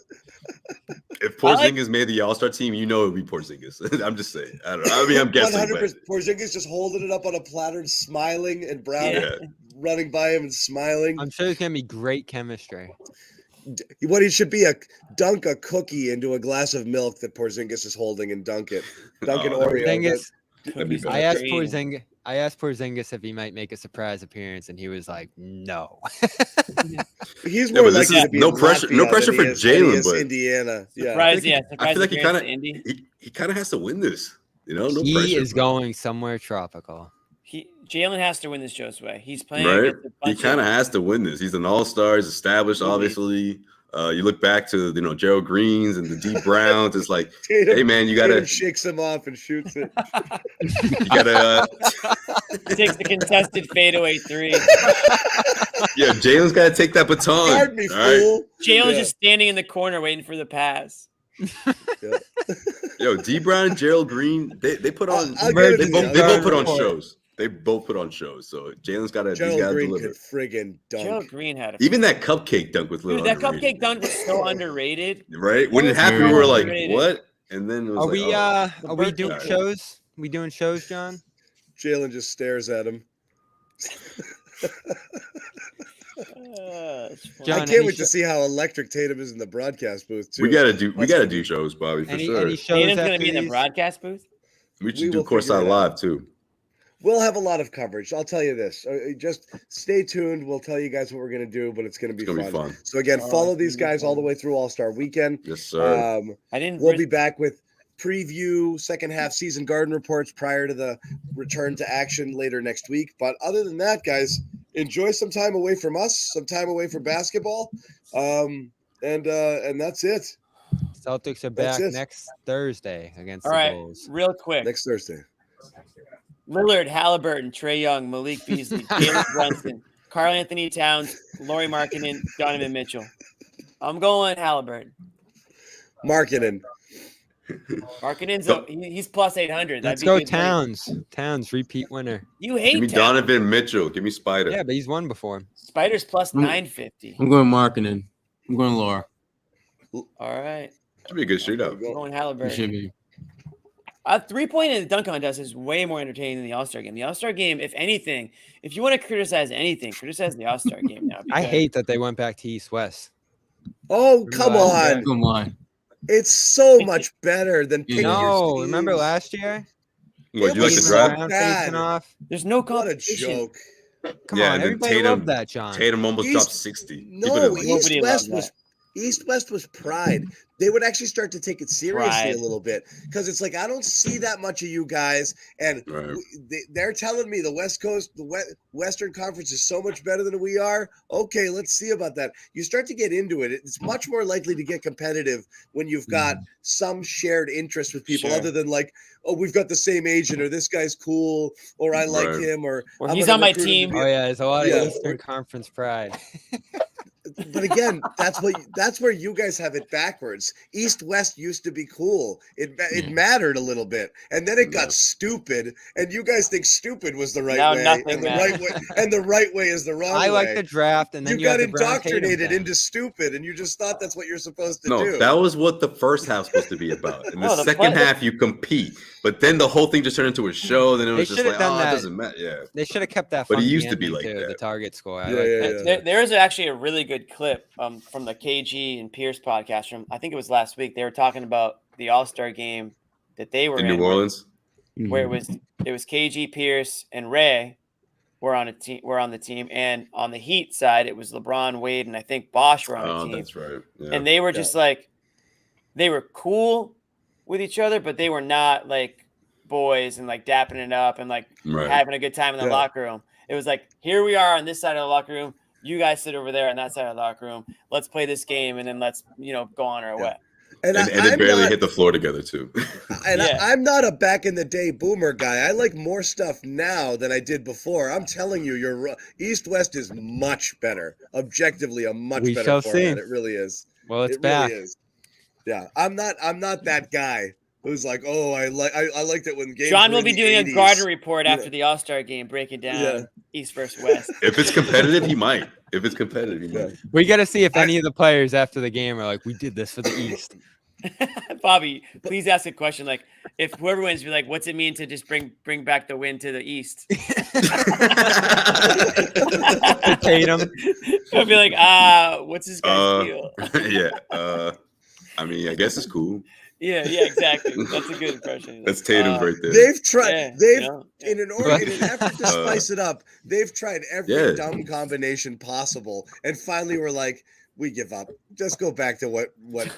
If Porzingis made the All-Star team, it would be Porzingis. I'm just saying. I don't know. I mean, I'm guessing. 100%. Porzingis just holding it up on a platter, smiling, and Brown running by him and smiling. I'm sure there's going to be great chemistry. What he should be dunk a cookie into a glass of milk that Porzingis is holding and dunk an Oreo. I asked Porzingis if he might make a surprise appearance, and he was like, "No." He's more likely to be no pressure for Jalen, but Indiana. Surprise, I feel like he kind of has to win this. No he pressure. Is going somewhere tropical. Jalen has to win this, Josue. He's playing. Right. He kind of has to win this. He's an all-star. He's established, obviously. You look back to Gerald Greens and the Deep Browns. It's like, hey man, you gotta shakes him off and shoots it. You gotta takes the contested fadeaway three. Yeah, Jalen's gotta take that baton. Guard me, fool. Right? Jalen's just standing in the corner waiting for the pass. Yo, D Brown and Gerald Green, they put on. They both put on shows. They both put on shows, so Jalen's got to. Gerald Green could friggin' dunk. Gerald Green had even that cupcake dunk with Lil. That cupcake dunk was so underrated. Right when it happened, we were like, "What?" And then it was are we doing shows? We doing shows, John? Jalen just stares at him. John, I can't wait to see how electric Tatum is in the broadcast booth too. We gotta do shows, Bobby, for sure. Any shows Tatum's gonna be in the broadcast booth. We should do Courtside Live too. We'll have a lot of coverage. I'll tell you this. Just stay tuned. We'll tell you guys what we're going to do, but it's going to be fun. So, again, follow these guys all the way through All-Star Weekend. Yes, sir. We'll be back with preview, second half season garden reports prior to the return to action later next week. But other than that, guys, enjoy some time away from us, some time away from basketball. And that's it. Celtics are back next Thursday against the Bulls. Real quick. Next Thursday. Lillard, Halliburton, Trae Young, Malik Beasley, Jalen Brunson, Karl Anthony Towns, Lauri Markkanen, Donovan Mitchell. I'm going Halliburton. Markkanen. Markkanen's So- he's plus 800. Let's That'd be go good money. Towns. Towns repeat winner. You hate Give me Towns. Donovan Mitchell. Give me Spider. Yeah, but he's won before. Spider's plus 950. I'm going Markkanen. I'm going Laura. All right. Should be a good shootout. I'm going It Halliburton. should be. A 3-point in the dunk contest is way more entertaining than the All-Star game. The All-Star game, if anything, if you want to criticize anything, criticize the All-Star game now. I because- hate that they went back to East West. Oh, come on. Come on. It's so much better than picking No, your remember teams. last year? What, It you like the was draft? Brown bad. facing off. There's no What a competition. joke. Come Yeah, on, and then everybody Tatum- loved that, John. Tatum almost East- dropped 60. People No, didn't like that. Nobody East-West loved was East-West was pride. They would actually start to take it seriously Pride. a little bit because it's like I don't see that much of you guys, and Right. they're telling me the West Coast, Western Conference is so much better than we are. Okay, let's see about that. You start to get into it. It's much more likely to get competitive when you've got some shared interest with people, Sure. other than like, oh, we've got the same agent, or this guy's cool, or I like Right. him, or Or I'm he's gonna on my recruit him to team. be Oh yeah, there's a lot Yeah. of Eastern Conference pride. But again, that's where you guys have it backwards. East West used to be cool. It mattered a little bit, and then it got stupid. And you guys think stupid was the right Now way, nothing and the matters. right way, and the right way is the wrong I way. like the draft, and then You got have the Brown Tatum indoctrinated thing. into stupid, and you just thought that's what you're supposed to No, do. that was what the first half was supposed to be about. In the No, the second play- half, you compete, but then the whole thing just turned into a show. Then it They was just should've like, done oh, that. it doesn't matter. Yeah, They should have kept that. But it funky used to be ending, like too, that. the target score. I Yeah, like yeah, that. yeah. There is actually a really good clip from the KG and Pierce podcast from I think it was last week. They were talking about the All-Star game that they were in in, New Orleans. where it was KG, Pierce, and Ray were on the team, and on the Heat side it was LeBron, Wade, and I think Bosch were on the Oh, team. that's right. Yeah. And they were just like, they were cool with each other, but they were not like boys and like dapping it up and like Right. having a good time in the Yeah. locker room. It was like, here we are on this side of the locker room. You guys sit over there on that side of the locker room. Let's play this game, and then let's go on our way. and and they I'm barely not, hit the floor together too. and Yeah. I'm not a back in the day boomer guy. I like more stuff now than I did before. I'm telling you, East West is much better. Objectively, a much We better shall format. see. It really is. Well, it's It back. really is. Yeah, I'm not that guy who's like, oh, I liked it when games. John were will in be the doing 80s. a Gardner report Yeah. after the All-Star game, breaking down Yeah. East versus West. If it's competitive, he might. If it's competitive, he might. We got to see if any of the players after the game are like, "We did this for the East." Bobby, please ask a question like, if whoever wins, be like, what's it mean to just bring back the win to the East? Tatum. I'll be like, what's this guy's deal? Yeah. I mean, I guess it's cool. Yeah, exactly. That's a good impression. That's Tatum right there. They've tried. Yeah, They've you know? in an effort to spice it up. They've tried every Yeah. dumb combination possible, and finally we're like, we give up. Just go back to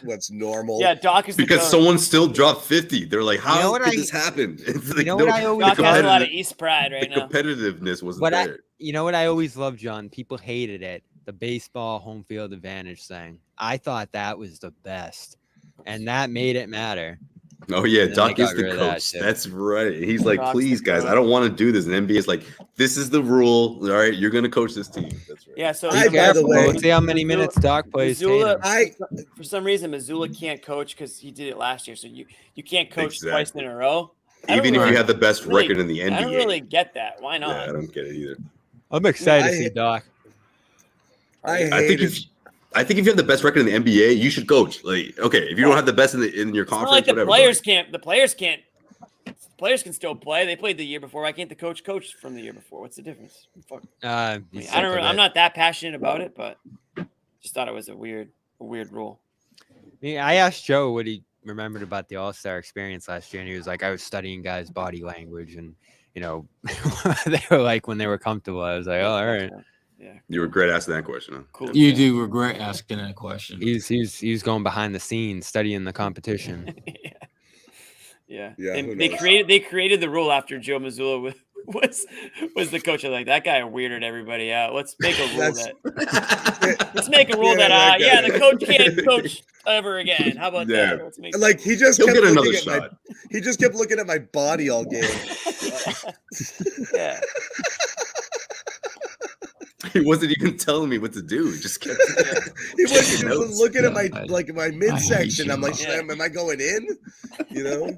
what's normal. Yeah, Doc is the Because coach. someone still dropped 50. They're like, how You know what could I- this happen? It's like, You know what I always Doc has a lot of competitive- East pride right the now. competitiveness wasn't But there. you know what I always loved, John? People hated it. The baseball home field advantage thing. I thought that was the best, and that made it matter. Oh yeah, And then Doc they is got the rid of that coach. shit. That's right. He's like, Doc's please, the guys, coach. I don't want to do this. And NBA is like, this is the rule. All right, you're gonna coach this team. That's right. Yeah, so By Be the careful. way- Let's see how many minutes Doc plays. Mazzulla, Tatum. for some reason, Mazzulla can't coach because he did it last year. So you can't coach twice Exactly. in a row. I don't Even if really- you have the best really- record in the NBA. I don't really get that. Why yeah, not? I don't get it either. I'm excited I to see hate- Doc. I I think hate if you have the best record in the NBA, you should coach. Like, okay, if you don't have the best in your It's not conference, like the whatever. players can't. The players can't. Players can still play. They played the year before. Why can't the coach from the year before? What's the difference? Fuck. I He's don't. sick of I'm it. not that passionate about it, but just thought it was a weird rule. I asked Joe what he remembered about the All-Star experience last year, and he was like, "I was studying guys' body language, and they were like when they were comfortable." I was like, "Oh, all right." Yeah. You regret asking that question, huh? Cool. You do regret asking that question. He's going behind the scenes, studying the competition. Yeah. Yeah, who And they knows? created the rule after Joe Mazzulla was the coach. Like, that guy weirded everybody out. Let's make a rule That's- that let's make a rule Yeah, that that guy. the coach can't coach ever again. How about Yeah. that? Let's make Like he just He'll kept get looking another at shot. he just kept looking at my body all game. yeah. He wasn't even telling me what to do. He just kept. He wasn't even notes. looking at Yeah, my midsection. I'm like, Yeah. am I going in? You know.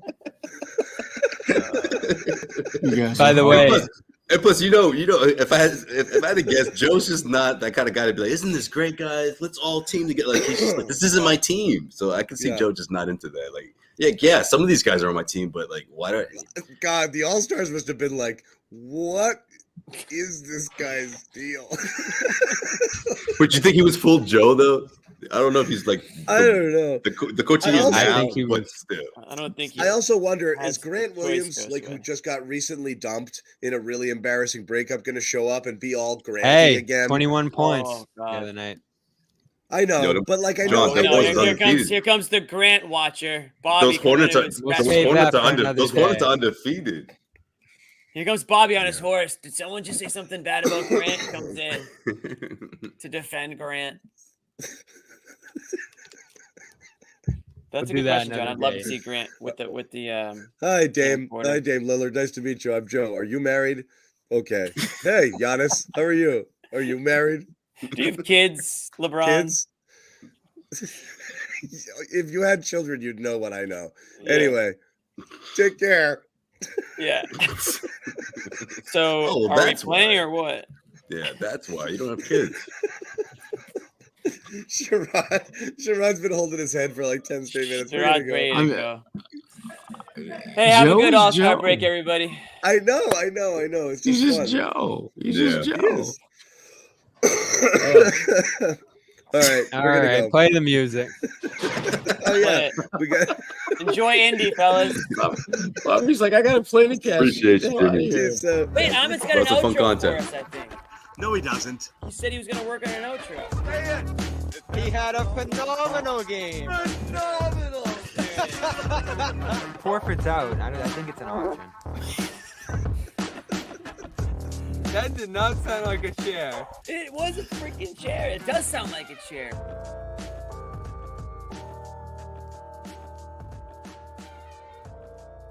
You guys By are the hard. way, And plus, if I had to guess, Joe's just not that kind of guy to be like, "Isn't this great, guys? Let's all team together." Like he's just like, "This isn't my team," so I can see Yeah. Joe just not into that. Like, yeah, some of these guys are on my team, but like, why do I? God, the All Stars must have been like, what is this guy's deal? Would you think he was full Joe though? I don't know if he's like. I don't know. The coach he is also- now, I think he but was- still. I don't think he I also wonder, has is Grant the choice Williams, goes like who away. just got recently dumped in a really embarrassing breakup, going to show up and be all Granty hey, again? 21 points Oh, the God. other night. I know, Yo, but like I John, know, that No, boy's here undefeated. comes the Grant watcher. Bobby Those Hornets coming are in with his Save back- that for another those Hornets day. are undefeated. Here comes Bobby on his horse. Did someone just say something bad about Grant? Comes in to defend Grant. That's We'll a do good that question, John. another I'd love day. to see Grant with the Hi, Dame. Porter. Hi, Dame Lillard. Nice to meet you. I'm Joe. Are you married? Okay. Hey, Giannis. How are you? Are you married? Do you have kids, LeBron? Kids? If you had children, you'd know what I know. Yeah. Anyway, take care. Yeah. So Oh, well, are we that's playing why. or what? Yeah, that's why you don't have kids. Sherrod's been holding his head for like 10 straight minutes. We're gonna Sherrod's go. ready to I'm- go. Hey, have a good Joe's All-Star Joe. break, everybody. I know. It's He's just just fun. Joe. He's Yeah. just He Joe. is. All right, All we're gonna right, go. play the music. Oh yeah, Play it. we got. Enjoy Indy, fellas. Bobby's like, I gotta play the catch. Appreciate you, Get outta Jimmy. here. It's, Wait, Ahmed's got an Lots of fun outro content. for us, I think. no, he doesn't. He said he was going to work on an outro. He had a phenomenal game. Phenomenal. Forfeit's out. I think it's an auction. That did not sound like a chair. It was a freaking chair. It does sound like a chair.